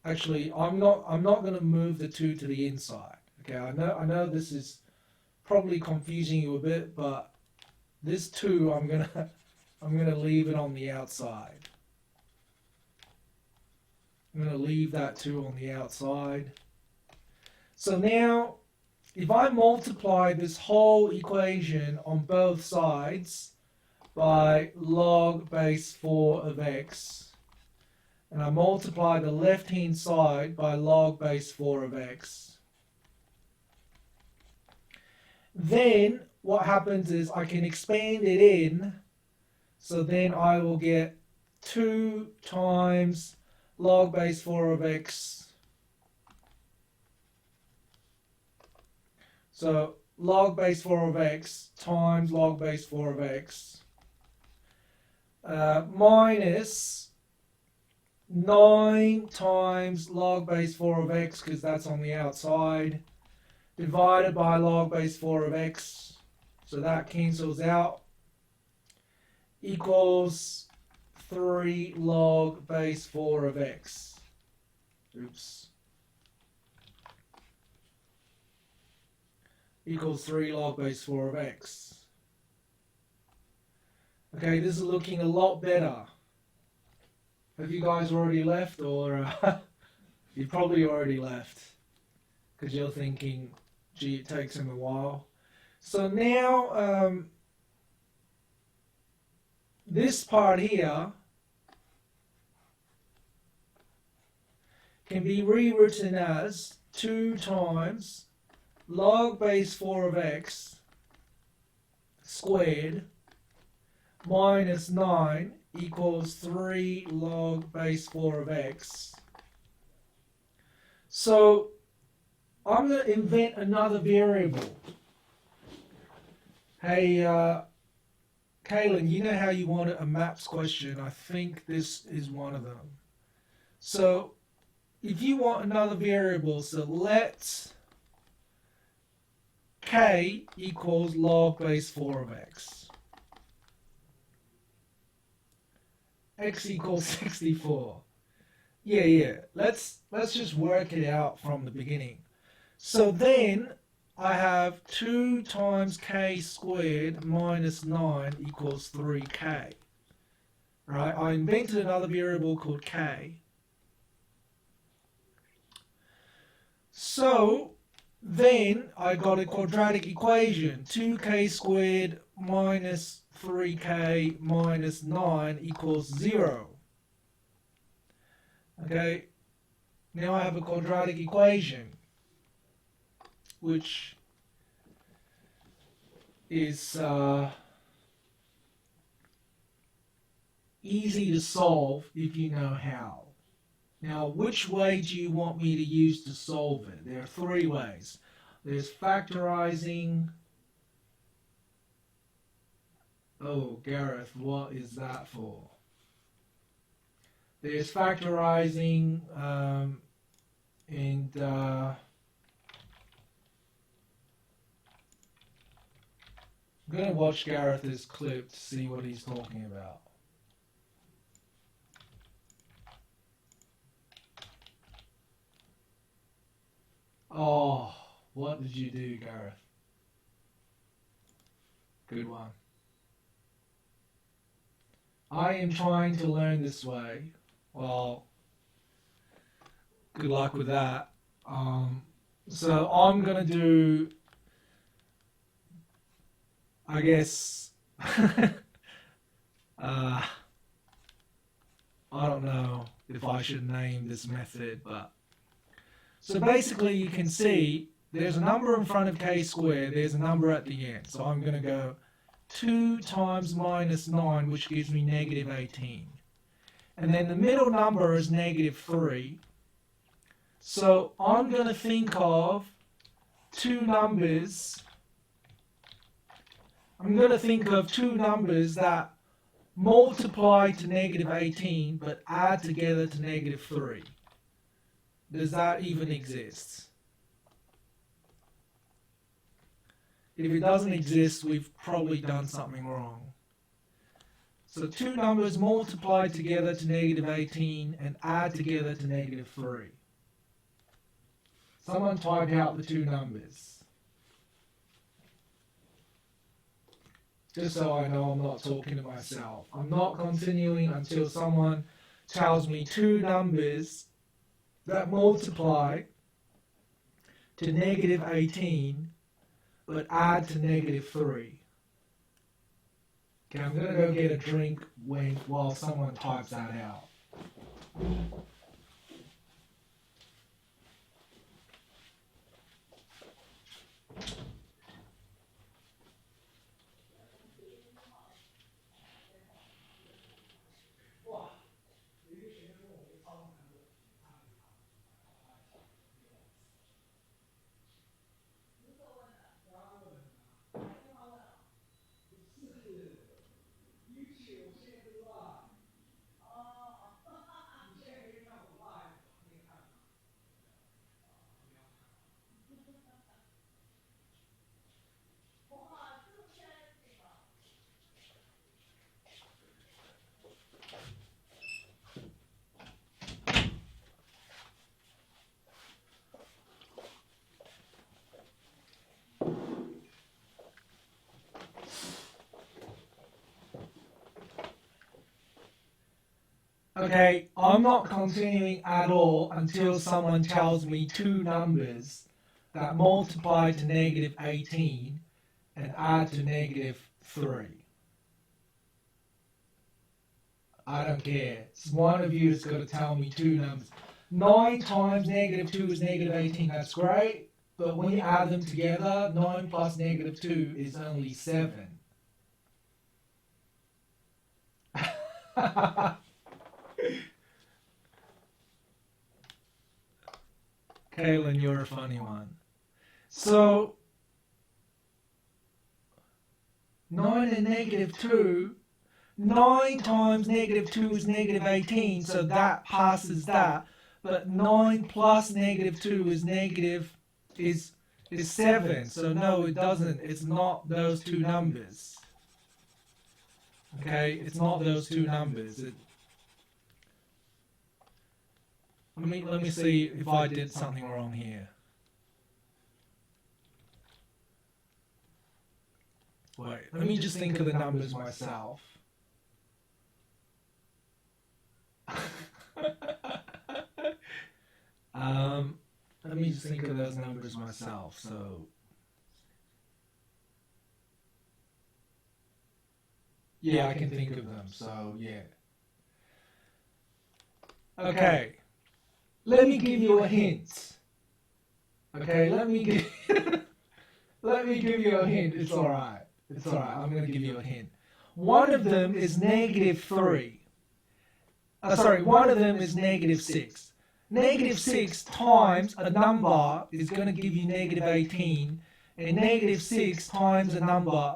actually I'm not going to move the 2 to the inside. Okay, I know this is probably confusing you a bit, but this 2 I'm gonna leave it on the outside. I'm gonna leave that 2 on the outside. So now, if I multiply this whole equation on both sides by log base 4 of x, and I multiply the left-hand side by log base 4 of x, Then what happens is I can expand it in, so then I will get 2 times log base 4 of x. So log base 4 of x times log base 4 of x minus 9 times log base 4 of x, because that's on the outside, divided by log base 4 of x, so that cancels out, equals 3 log base 4 of x. Oops. Equals 3 log base 4 of x. Okay, this is looking a lot better. Have you guys already left, or you've probably already left because you're thinking, gee, it takes him a while. So now this part here can be rewritten as 2 times log base 4 of x squared minus 9 equals 3 log base 4 of x. So I'm going to invent another variable. Hey, Kaylin, you know how you wanted a maps question? I think this is one of them. So if you want another variable, so let k equals log base 4 of x. X equals 64. Yeah. Let's just work it out from the beginning. So then I have 2 times k squared minus 9 equals 3k. Right? I invented another variable called k. So then I got a quadratic equation. 2k squared minus 3k minus 9 equals 0. Okay, now I have a quadratic equation which is easy to solve if you know how. Now, which way do you want me to use to solve it? There are 3 ways. There's factorizing. Oh, Gareth, what is that for? There's factorizing and I'm going to watch Gareth's clip to see what he's talking about. Oh, what did you do, Gareth? Good one. I am trying to learn this way. Well, good luck with that. So I'm going to do, I guess, I don't know if I should name this method, but so basically you can see there's a number in front of k squared, there's a number at the end. So I'm going to go 2 times minus 9, which gives me negative 18. And then the middle number is negative 3. So I'm going to think of 2 numbers. I'm going to think of 2 numbers that multiply to negative 18 but add together to negative 3. Does that even exist? If it doesn't exist, we've probably done something wrong. So 2 numbers multiply together to negative 18 and add together to negative 3. Someone type out the 2 numbers. Just so I know I'm not talking to myself. I'm not continuing until someone tells me 2 numbers that multiply to negative 18 but add to negative 3. Okay, I'm going to go get a drink while someone types that out. Okay, I'm not continuing at all until someone tells me two numbers that multiply to negative 18 and add to negative 3. I don't care. One of you is going to tell me two numbers. 9 times negative 2 is negative 18. That's great. But when you add them together, 9 plus negative 2 is only 7. Kaylin, you're a funny one. So, 9 and negative 2, 9 times negative 2 is negative 18, so that passes that. But 9 plus negative 2 is 7. So no, it doesn't. It's not those two numbers. Okay, it's not those two numbers. Let me see if I did something wrong here. Wait, let me just think of the numbers myself. Let me just think of those numbers myself. So, yeah, I can think of them. So, yeah. Okay. Let me give you a hint. Okay, let me give you a hint. It's alright. It's alright. I'm going to give you a hint. One of them is negative 3. One of them is negative 6. Negative 6 times a number is going to give you negative 18. And negative 6 times a number,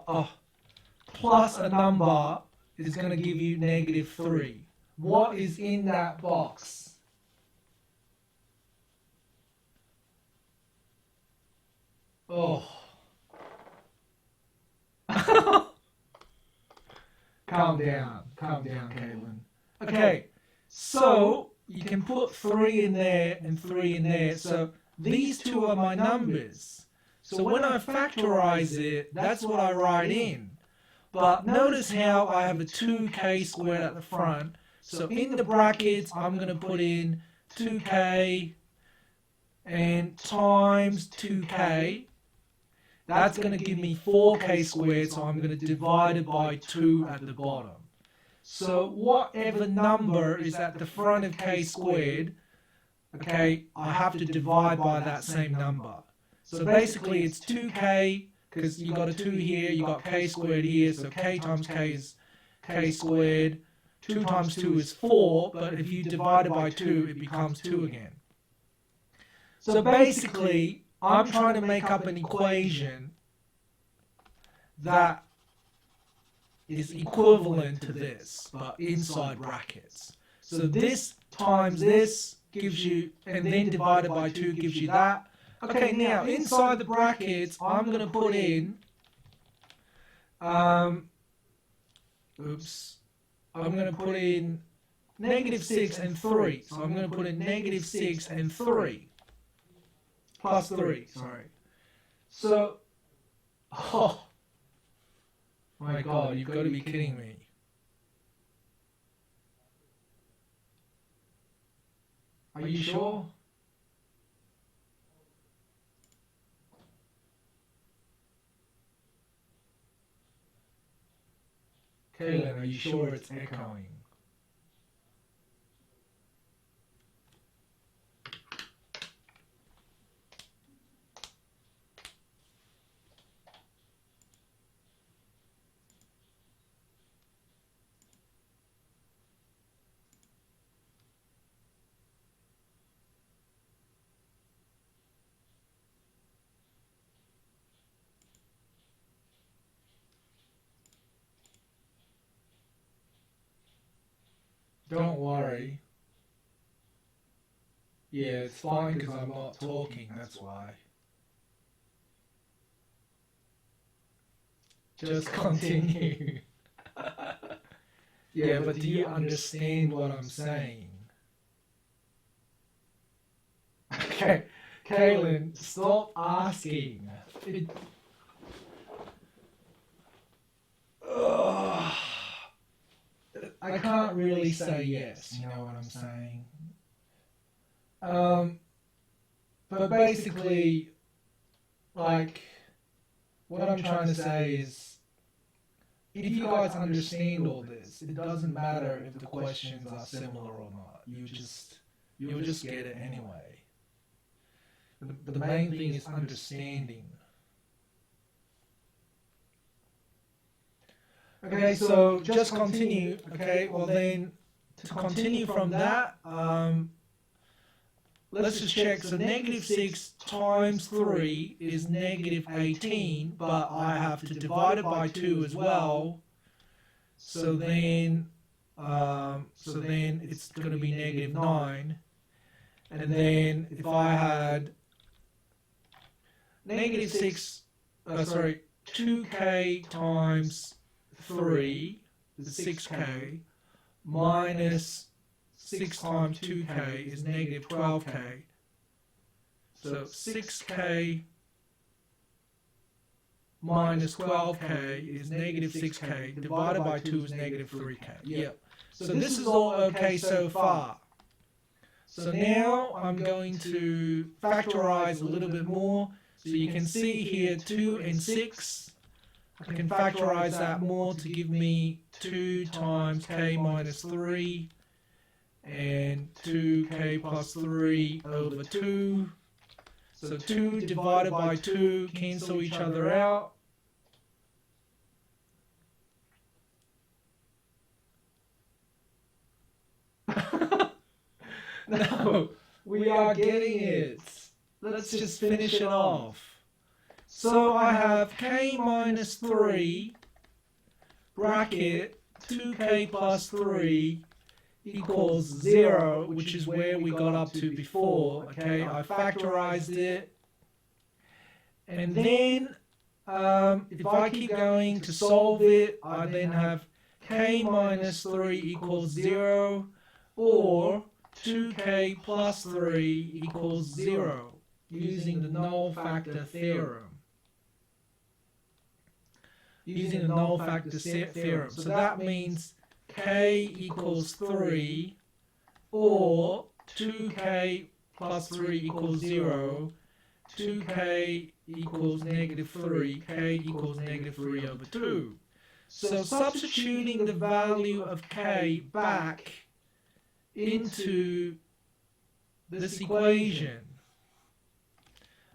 plus a number is going to give you negative 3. What is in that box? Oh. Calm down, Caitlin. Okay, so you can put 3 in there and 3 in there. So these two are my numbers. So when I factorize it, that's what I write in. But notice how I have a 2k squared at the front. So in the brackets, I'm going to put in 2k and times 2k. That's going to give me 4k squared, so I'm going to divide it by 2 at the bottom. So whatever number is at the front of k squared, okay, I have to divide by that same number. So basically it's 2k, because you got a 2 here, you got k squared here, so k times k is k squared. 2 times 2 is 4, but if you divide it by 2, it becomes 2 again. So basically, I'm trying to make up an equation that is equivalent to this, but inside brackets. So this times this gives you, and then divided by 2 gives you that. Okay, now inside the brackets, I'm going to put in, I'm going to put in negative 6 and 3. So I'm going to put in negative 6 and 3. Plus 3, sorry. So, oh my God, you've got to be kidding me. Are you sure? Kaylin, are you sure it's echoing? Don't worry. Yeah, it's fine because I'm not talking, that's why. Just continue. Yeah, but do you understand what I'm saying? Okay, Kaylin, stop asking. I can't really say yes, you know what I'm saying? But basically, like, what I'm trying to say is, if you guys understand all this, it doesn't matter if the questions are similar or not. You'll just get it anyway. The main thing is understanding. Okay, so just continue. Okay, well then, to continue from that, let's just check. So negative 6 times 3 is negative 18, but I have to divide it by 2 as well. So then it's going to be negative 9. And then if I had negative 2k times 3 is 6k, minus 6 times 2k is negative 12k. So 6k minus 12k is negative 6k, divided by 2 is negative 3k. Yep. So this is all okay so far. So now I'm going to factorize a little bit more. So you can see here 2 and 6. I can factorize that more to give me 2 times k minus 3 and 2k plus 3 over 2. So 2 divided by 2 cancel each other out. No, we are getting it. Let's just finish it off. So I have k minus 3 bracket 2k plus 3 equals 0, which is where we got up to before. Okay, I factorized it. And then if I keep going to solve it, I then have k minus 3 equals 0, or 2k plus 3 equals 0, using the null factor theorem. Using the null factor theorem. So that means k equals 3, or 2k plus 3 equals 0, 2k equals negative 3, k equals negative 3 over 2. So substituting the value of k back into this equation.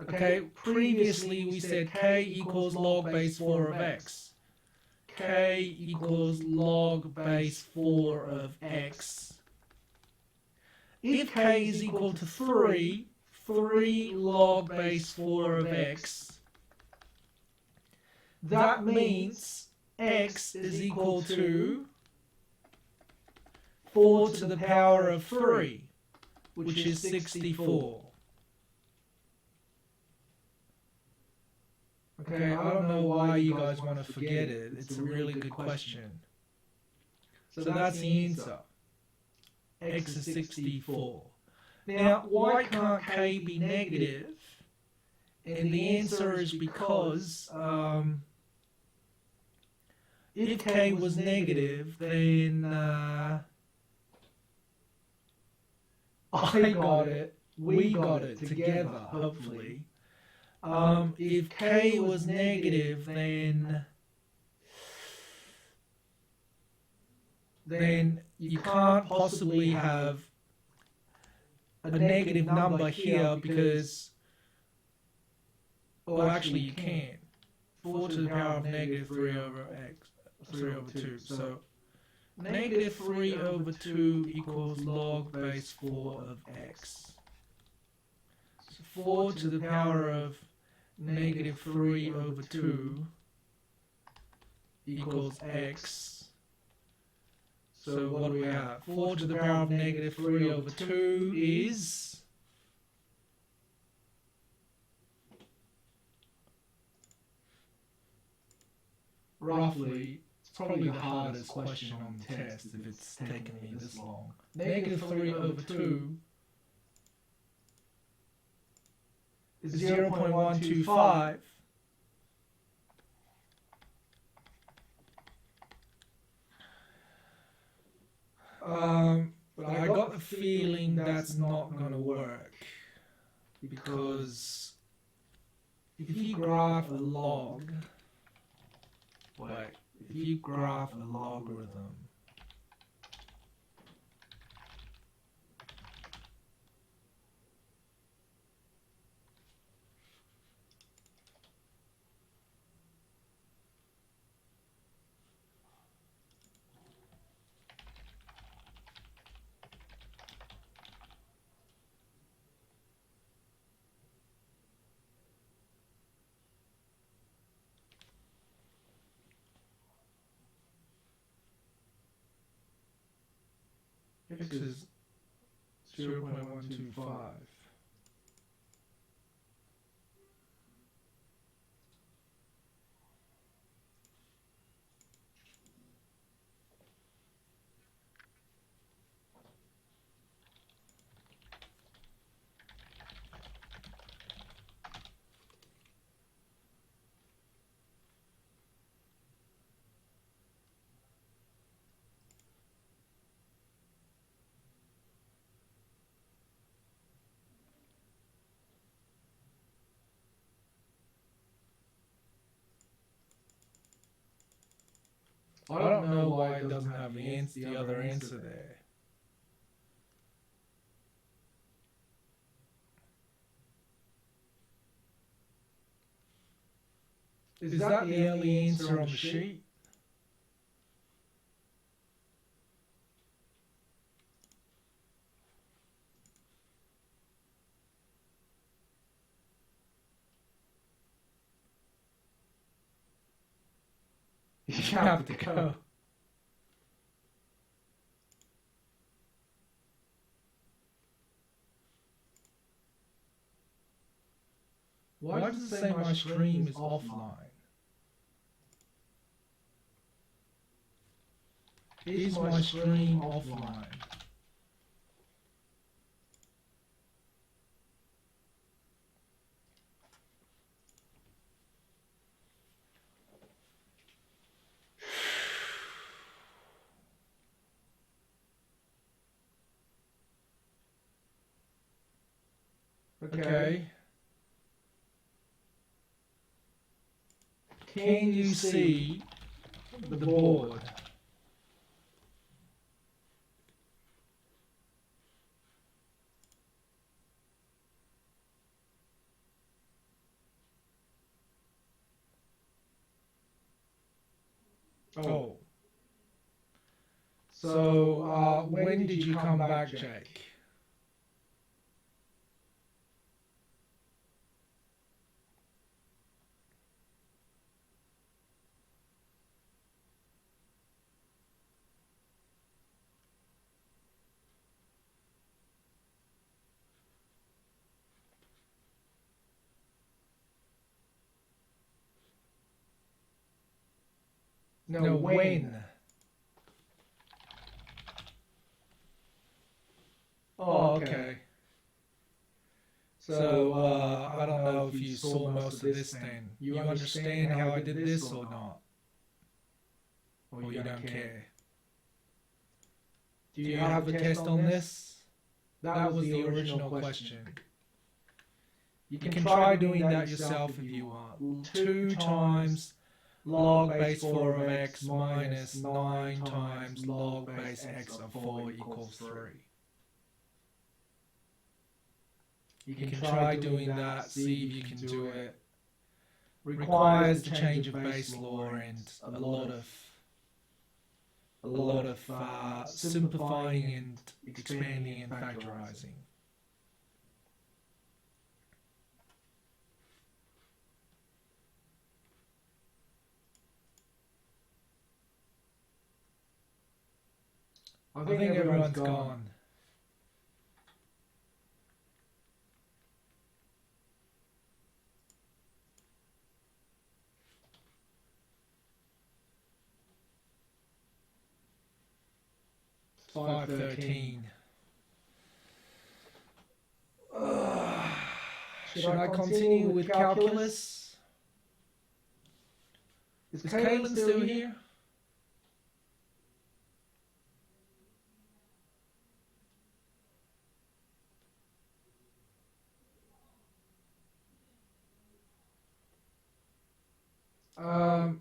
Okay, previously we said k equals log base 4 of x. K equals log base 4 of x. If k is equal to 3, 3 log base 4 of x, that means x is equal to 4 to the power of 3, which is 64. Okay, I don't know why you guys want to forget it. It's a really good question. So that's the answer. X is 64. Now, why can't k be negative? And the answer is because if k was negative, then I got it, we got it together, hopefully. If k was negative, then you can't possibly have a negative number here because, well, actually you can. 4 to the power of negative 3 over x, 3 over 2. So negative 3 over 2 equals log base 4 of x. So 4 to the power of negative 3 over 2 equals x. So what do we have? 4 to the power of negative 3 over 2 is roughly, it's probably the hardest question on the test if it's taken me this long. Negative 3 over 2 is 0.125. But I got the feeling that's not going to work, because if you graph a log, if you graph a logarithm, x is 0.125. I don't know why it doesn't have the other answer there. Is that the only answer on the sheet? You have to go. Why does it say my stream is offline? Is my stream offline? Okay. Can you see the board? Oh. So, when did you come back, Jake? No, when? Oh, okay. So, I don't know if you saw most of this then. You understand how I did this or not? Or you don't care? Do you have a test on this? That was the original question. You can try doing that yourself if you want. 2 times log base 4 of x minus 9 times log base x of 4 equals 3. You can try doing that, see if you can do it. Requires the change of base law and a lot of simplifying and expanding and factorizing. I think everyone's gone. It's 5:13. Should I continue with calculus? Is Kaylin still here? Um,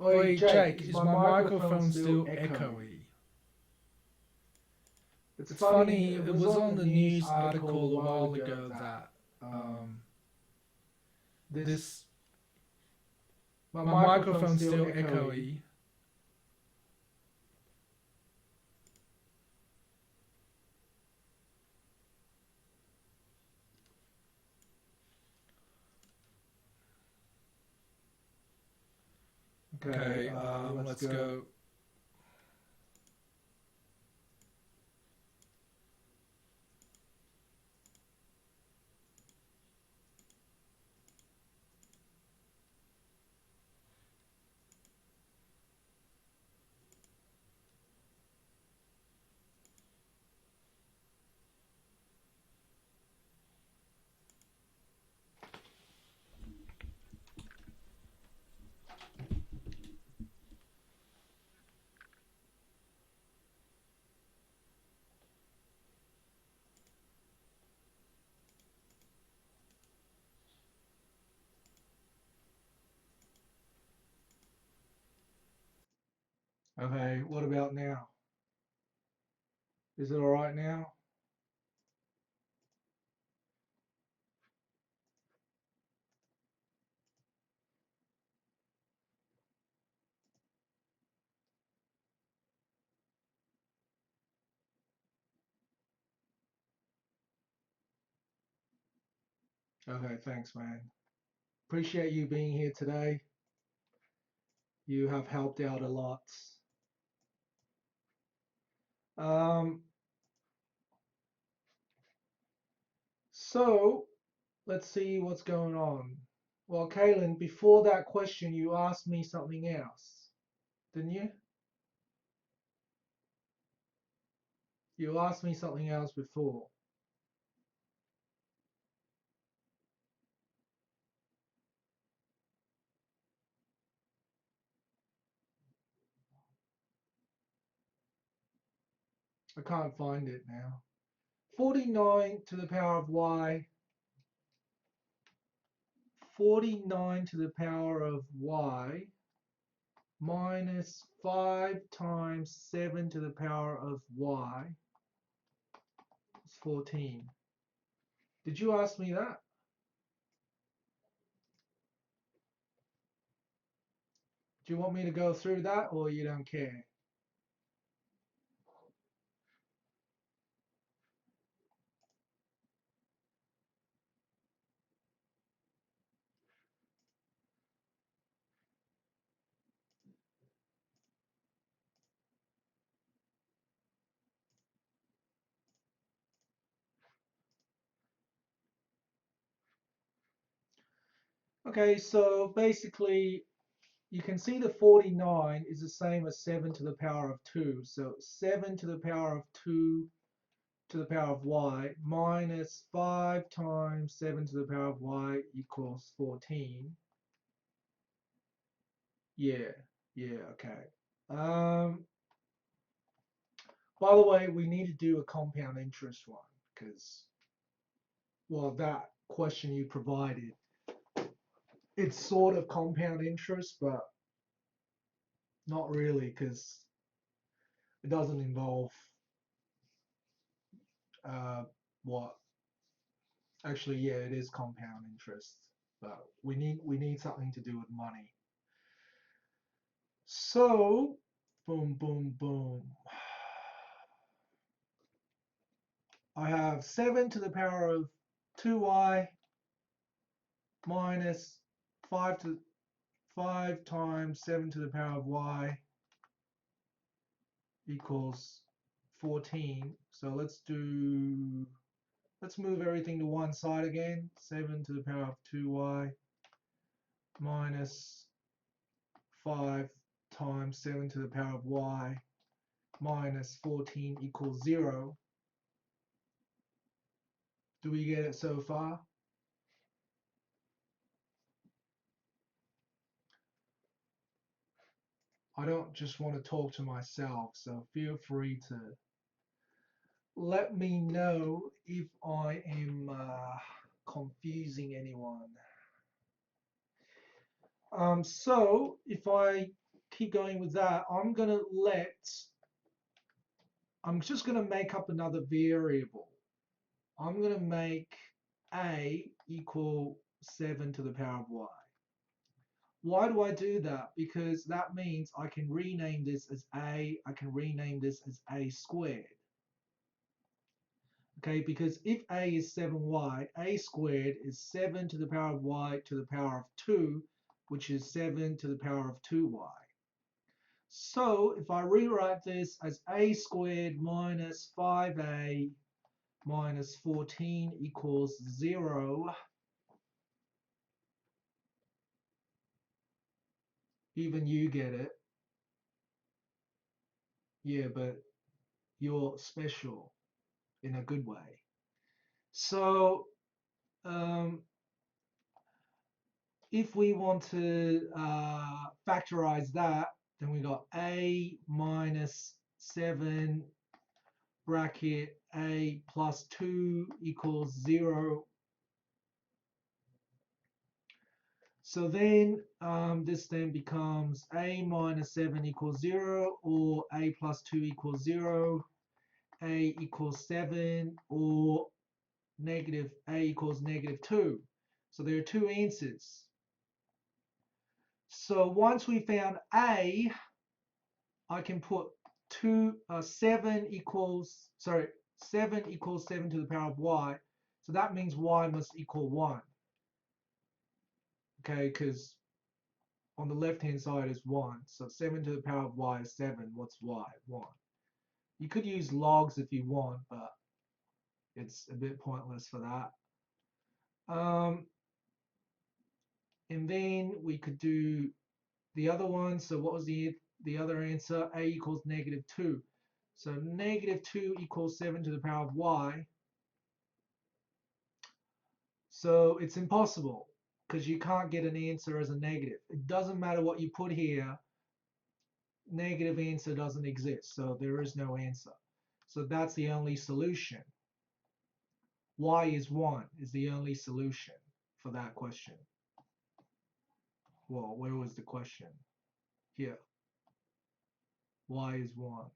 Oi, Jake, is my microphone still echoey? It's funny, it was on the news article a while ago that this my microphone's still echoey. Okay, let's go. Okay, what about now? Is it all right now? Okay, thanks, man. Appreciate you being here today. You have helped out a lot. Um, so let's see what's going on. Well, Kaylin, before that question, you asked me something else, didn't you? You asked me something else before. I can't find it now. 49 to the power of y. 49 to the power of y minus 5 times 7 to the power of y is 14. Did you ask me that? Do you want me to go through that or you don't care? Okay, so basically you can see the 49 is the same as 7 to the power of 2. So 7 to the power of 2 to the power of y minus 5 times 7 to the power of y equals 14. Yeah, okay. By the way, we need to do a compound interest one because, well, that question you provided, it's sort of compound interest, but not really because it doesn't involve what actually, yeah, it is compound interest, but we need something to do with money. So, boom, boom, boom. I have 7 to the power of 2y minus 5 times 7 to the power of y equals 14. So let's move everything to one side again. 7 to the power of 2y minus 5 times 7 to the power of y minus 14 equals 0. Do we get it so far? I don't just want to talk to myself, so feel free to let me know if I am confusing anyone. So if I keep going with that, I'm just gonna make up another variable. I'm gonna make a equal 7 to the power of y. Why do I do that? Because that means I can rename this as a, I can rename this as a squared. Okay, because if a is 7y, a squared is 7 to the power of y to the power of 2, which is 7 to the power of 2y. So if I rewrite this as a squared minus 5a minus 14 equals 0, even you get it. Yeah, but you're special in a good way. So if we want to factorize that, then we got a minus 7 bracket a plus 2 equals 0. So then this then becomes a minus 7 equals 0, or a plus 2 equals 0, a equals 7, or negative a equals negative 2. So there are two answers. So once we found a, I can put 7 equals 7 to the power of y. So that means y must equal 1. Okay, because on the left hand side is 1. So 7 to the power of y is 7. What's y? 1. You could use logs if you want, but it's a bit pointless for that. And then we could do the other one. So what was the other answer? A equals negative 2. So negative 2 equals 7 to the power of y. So it's impossible because you can't get an answer as a negative. It doesn't matter what you put here. Negative answer doesn't exist. So there is no answer. So that's the only solution. Y is 1 is the only solution for that question. Well, where was the question? Here. Y is 1.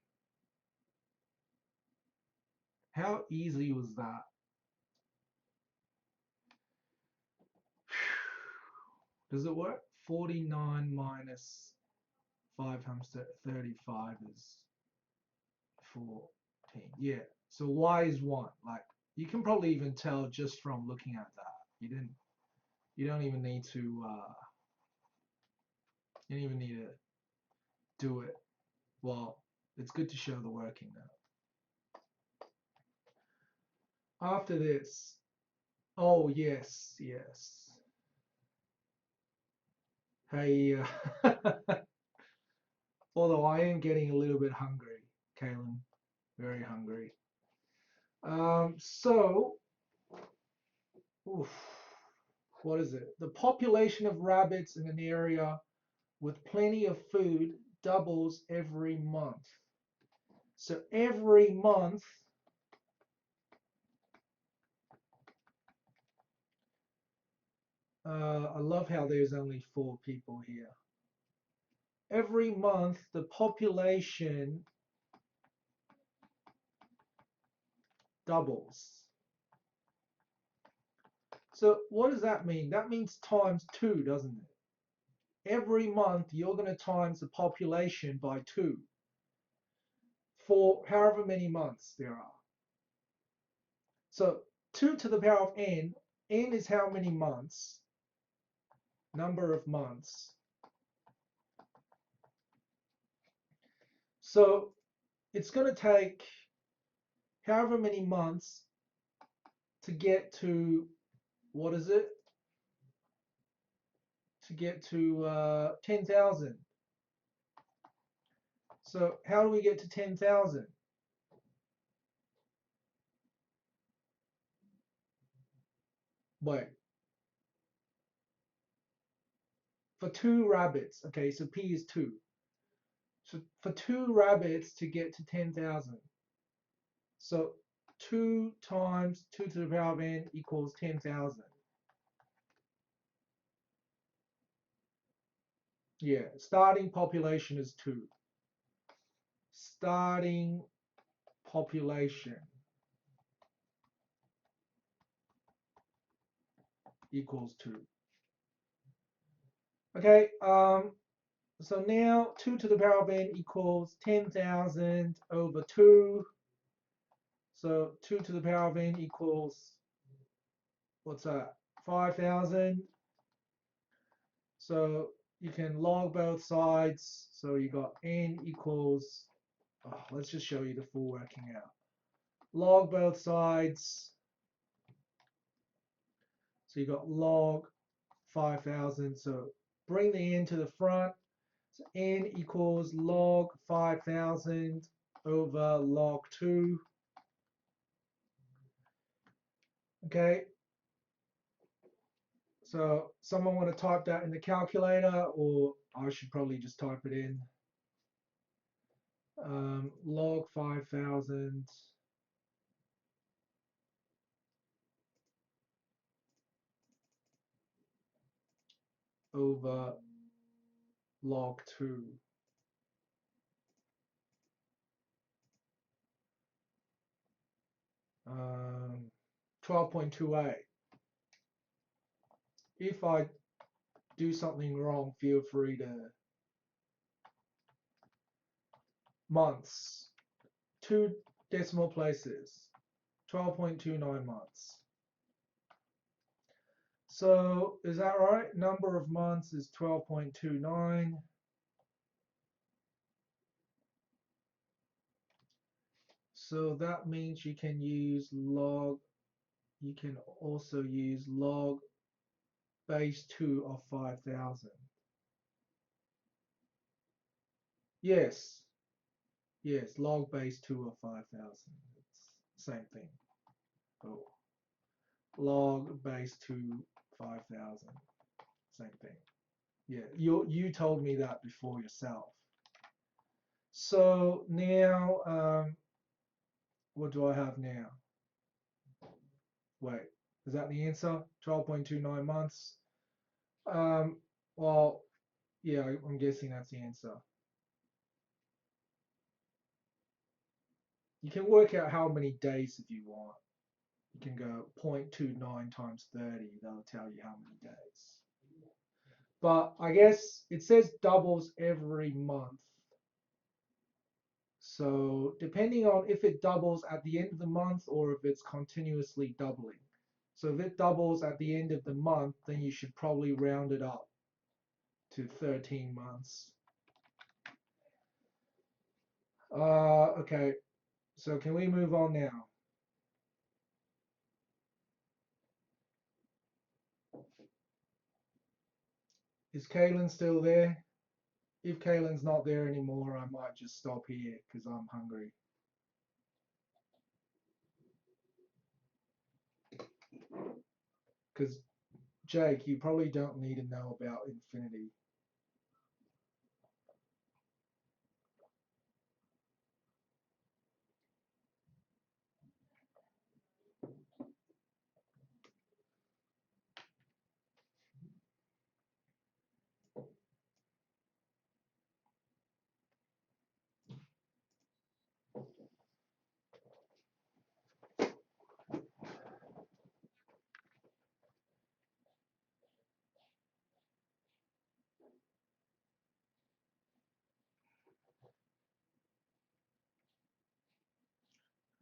How easy was that? Does it work? 49 minus 5 times 35 is 14. Yeah. So y is 1. Like, you can probably even tell just from looking at that. You don't even need to you don't even need to do it. Well, it's good to show the working now. After this, oh yes, yes. Hey, although I am getting a little bit hungry, Kaylin, very hungry. So, oof, what is it? The population of rabbits in an area with plenty of food doubles every month. So every month, I love how there's only 4 people here. Every month, the population doubles. So what does that mean? That means times 2, doesn't it? Every month, you're going to times the population by 2 for however many months there are. So 2 to the power of n is how many months? Number of months. So it's going to take however many months to get to, what is it? To get to 10,000. So how do we get to 10,000? Wait. For 2 rabbits, okay, so P is 2. So for 2 rabbits to get to 10,000. So 2 times 2 to the power of n equals 10,000. Yeah, starting population is 2. Starting population equals 2. Okay, so now 2 to the power of n equals 10,000 over 2. So 2 to the power of n equals, what's that, 5,000. So you can log both sides. So you got n equals, let's just show you the full working out. Log both sides. So you got log 5,000. So bring the n to the front. So n equals log 5,000 over log 2. Okay. So someone want to type that in the calculator, or I should probably just type it in. Log 5,000 over log 2. 12.28. If I do something wrong, feel free to. Months, 2 decimal places, 12.29 months. So is that right? Number of months is 12.29. So that means you can use log, you can also use log base 2 of 5,000. Yes, yes, log base 2 of 5,000. It's the same thing. Oh, log base 2, 5,000. Same thing. Yeah, you told me that before yourself. So now, what do I have now? Wait, is that the answer? 12.29 months. Well, yeah, I'm guessing that's the answer. You can work out how many days if you want. You can go 0.29 times 30. That'll tell you how many days. But I guess it says doubles every month. So depending on if it doubles at the end of the month or if it's continuously doubling. So if it doubles at the end of the month, then you should probably round it up to 13 months. Okay, so can we move on now? Is Kaylin still there? If Kaylin's not there anymore, I might just stop here because I'm hungry. Because, Jake, you probably don't need to know about infinity.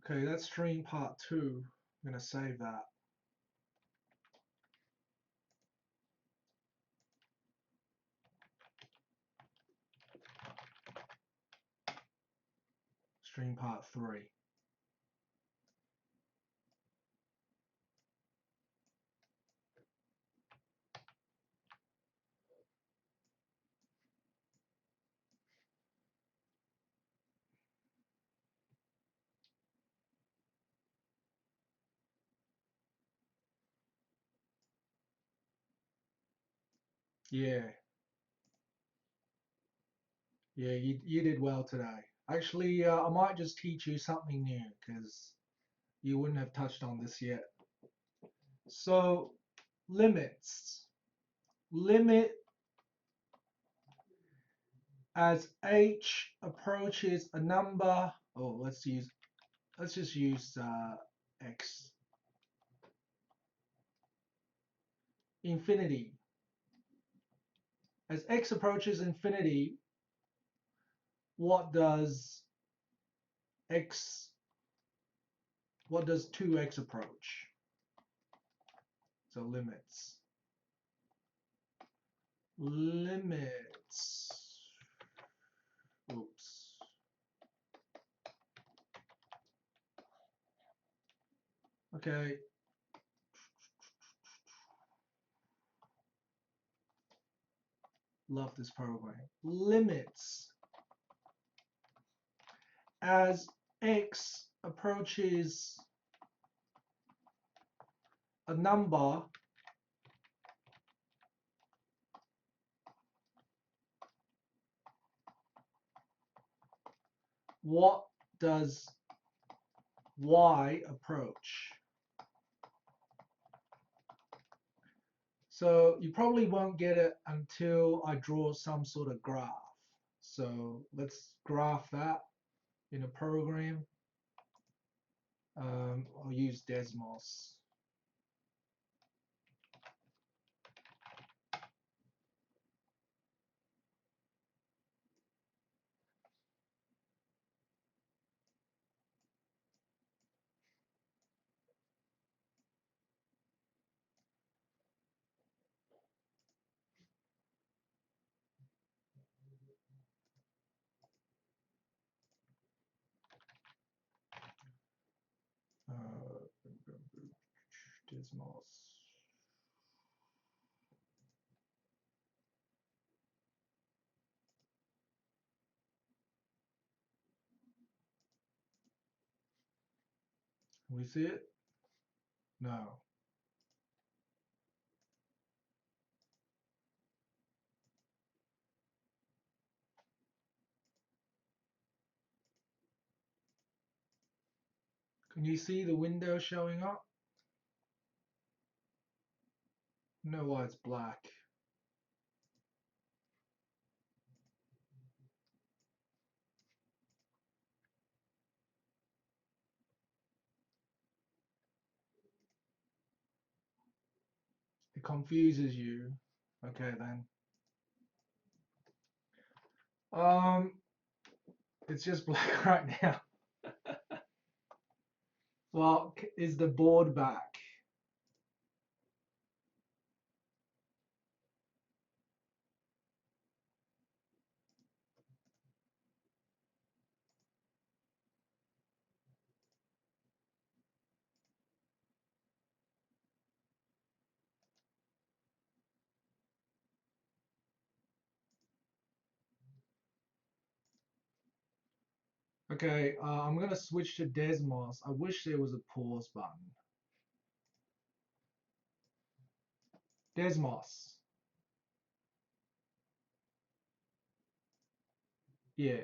Okay, that's stream part 2. I'm going to save that. Stream part 3. Yeah, yeah, you did well today. Actually, I might just teach you something new because you wouldn't have touched on this yet. So, limits. Limit as h approaches a number, let's just use x, infinity. As x approaches infinity, what does 2x approach? So limits. Oops. Okay. Love this program. Limits as x approaches a number, what does y approach? So you probably won't get it until I draw some sort of graph. So let's graph that in a program. I'll use Desmos. Desmos. Can we see it? No. Can you see the window showing up? No, why it's black. It confuses you. Okay then. It's just black right now. Well, is the board back? Okay, I'm gonna switch to Desmos. I wish there was a pause button. Desmos. Yeah,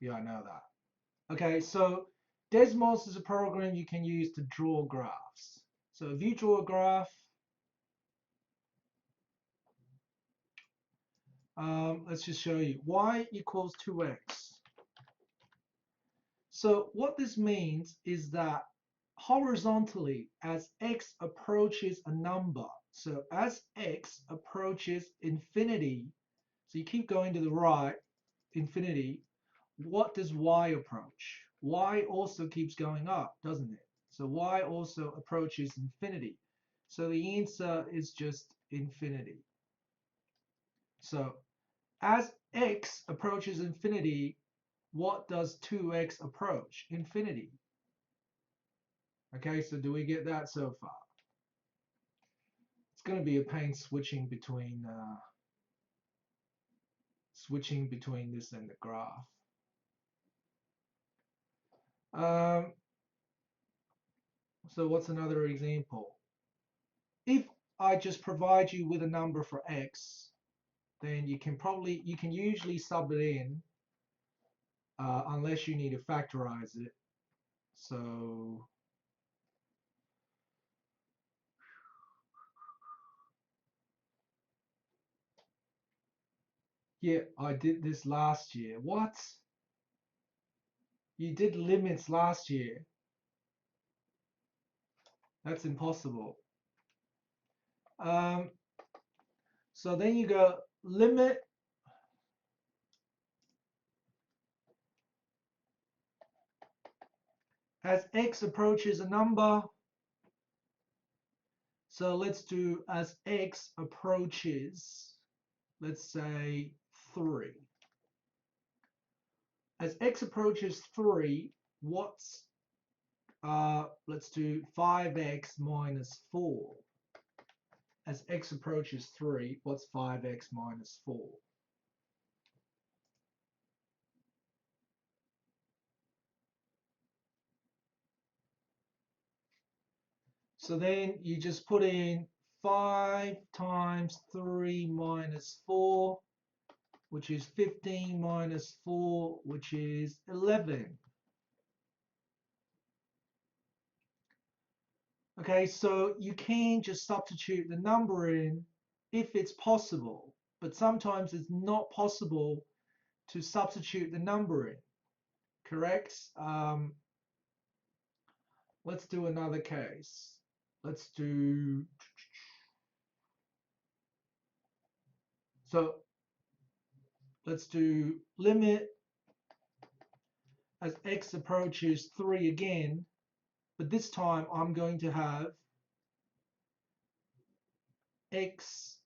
I know that. Okay, so Desmos is a program you can use to draw graphs. So if you draw a graph, let's just show you. Y equals 2x. So what this means is that horizontally, as x approaches a number, so as x approaches infinity, so you keep going to the right, infinity, what does y approach? Y also keeps going up, doesn't it? So y also approaches infinity. So the answer is just infinity. So as x approaches infinity, what does 2x approach? Infinity. Okay, so do we get that so far? It's going to be a pain switching between this and the graph. So what's another example? If I just provide you with a number for x, then you can usually sub it in unless you need to factorize it. So Yeah, I did this last year. What? You did limits last year? That's impossible. So then you go limit as x approaches a number. So let's do as x approaches, let's say 3. As x approaches 3, what's, let's do 5x minus 4. As x approaches 3, what's 5x minus 4? So then you just put in 5 times 3 minus 4, which is 15 minus 4, which is 11. Okay, so you can just substitute the number in if it's possible, but sometimes it's not possible to substitute the number in, correct? Let's do another case. Let's do, so let's do limit as x approaches 3 again, but this time I'm going to have x,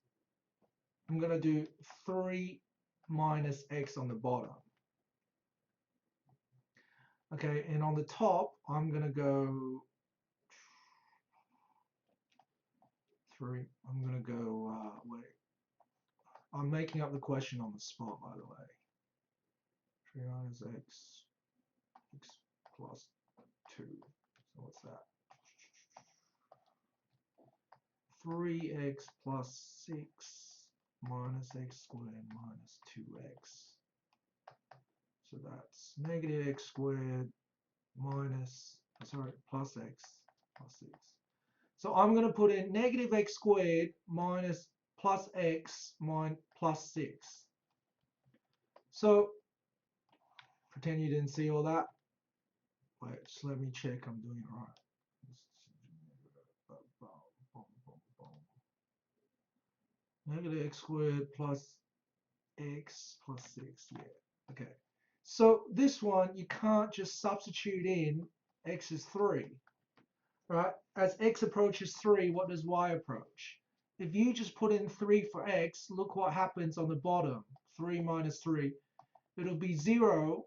I'm going to do 3 minus x on the bottom. Okay, and on the top, I'm going to go 3. I'm going to go, wait. I'm making up the question on the spot, by the way. 3 minus x, x plus 2. So what's that? 3x plus 6 minus x squared minus 2x. So that's negative x squared minus, sorry, plus x plus 6. So I'm going to put in negative x squared minus plus x plus 6. So pretend you didn't see all that. Wait, just let me check I'm doing it right. Negative x squared plus x plus 6, yeah, okay. So this one, you can't just substitute in x is 3, right? As x approaches 3, what does y approach? If you just put in 3 for x, look what happens on the bottom. 3 minus 3, it'll be 0,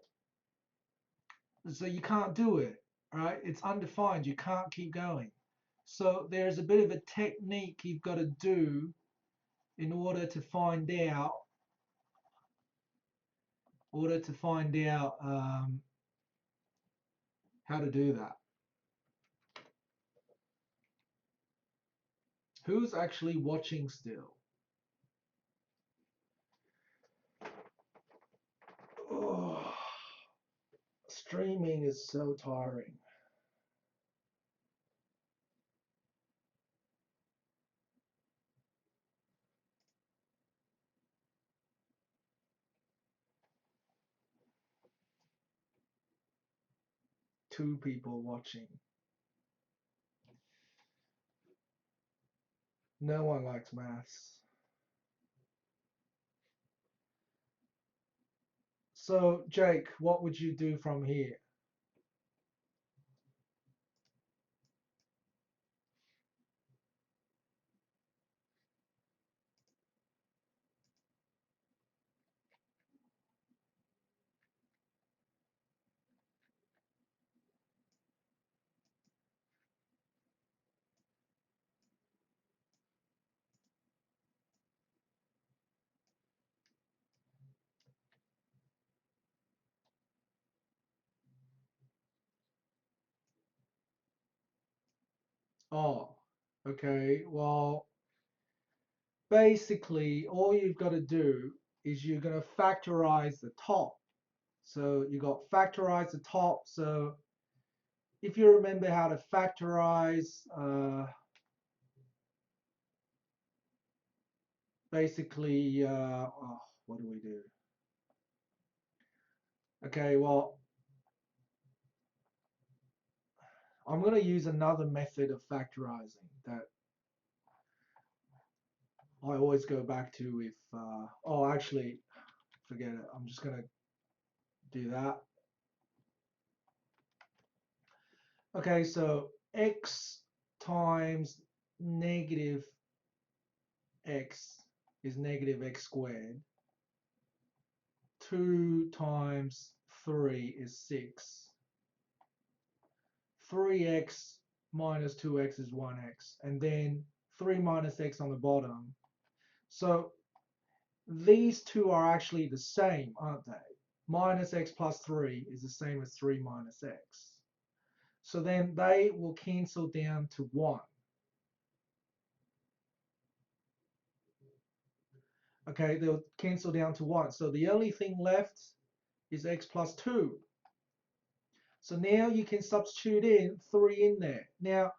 so you can't do it, right? It's undefined, you can't keep going. So there's a bit of a technique you've got to do in order to find out how to do that. Who's actually watching still? Oh, streaming is so tiring. Two people watching. No one likes maths. So, Jake, what would you do from here? Oh, okay. Well, basically, all you've got to do is you're going to factorize the top. So you got factorize the top. So if you remember how to factorize, basically, oh, what do we do? Okay, well, I'm going to use another method of factorizing that I always go back to if, oh, actually, forget it. I'm just going to do that. Okay, so x times negative x is negative x squared. 2 times 3 is 6. 3x minus 2x is 1x. And then 3 minus x on the bottom. So these two are actually the same, aren't they? Minus x plus 3 is the same as 3 minus x. So then they will cancel down to 1. Okay, they'll cancel down to 1. So the only thing left is x plus 2. So now you can substitute in 3 in there. Now,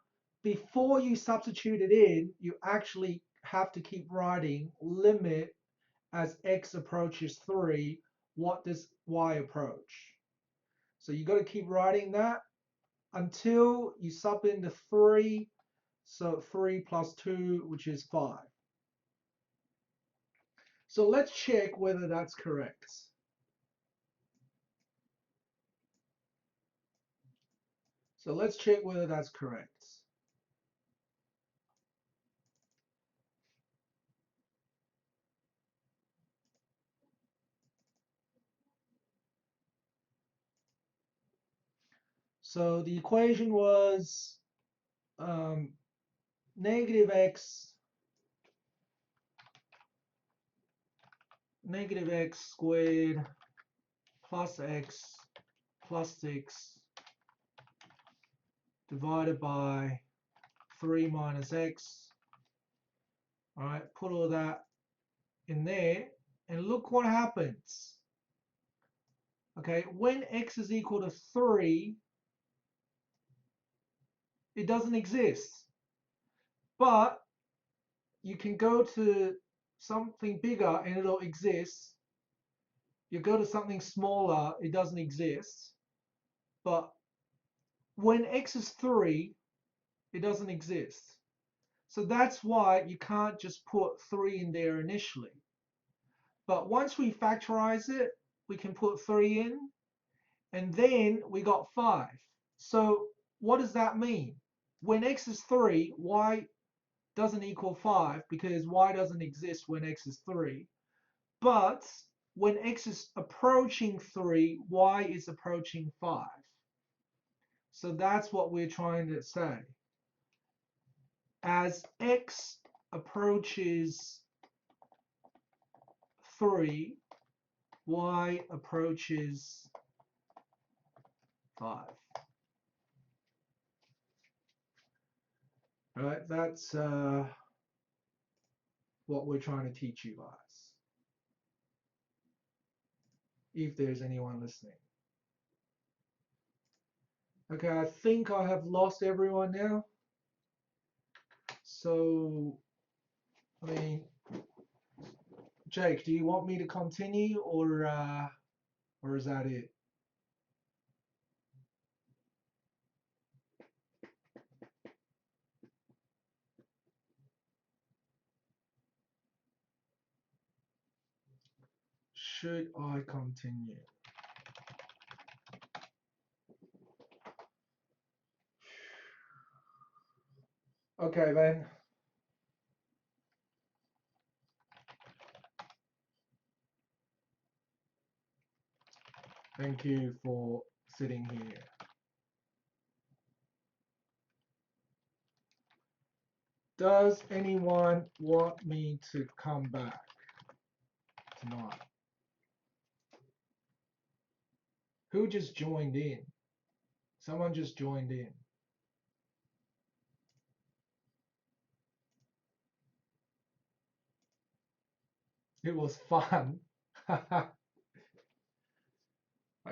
before you substitute it in, you actually have to keep writing limit as x approaches 3, what does y approach? So you got to keep writing that until you sub in the 3. So 3 plus 2, which is 5. So let's check whether that's correct. So let's check whether that's correct. So the equation was negative x squared plus x plus 6 divided by 3 minus x. All right, put all that in there and look what happens. Okay, when x is equal to 3, it doesn't exist. But you can go to something bigger and it'll exist. You go to something smaller, it doesn't exist. But when x is 3, it doesn't exist. So that's why you can't just put 3 in there initially. But once we factorize it, we can put 3 in, and then we got 5. So what does that mean? When x is 3, y doesn't equal 5 because y doesn't exist when x is 3. But when x is approaching 3, y is approaching 5. So that's what we're trying to say. As x approaches 3, y approaches 5. All right, that's what we're trying to teach you guys. If there's anyone listening. Okay, I think I have lost everyone now. So, I mean, Jake, do you want me to continue or is that it? Should I continue? Okay, then. Thank you for sitting here. Does anyone want me to come back tonight? Who just joined in? Someone just joined in. It was fun. I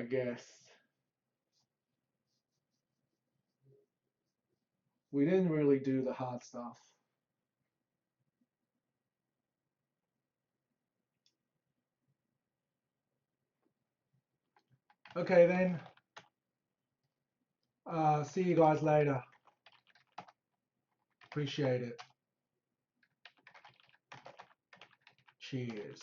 guess. We didn't really do the hard stuff. Okay then. See you guys later. Appreciate it. Cheers.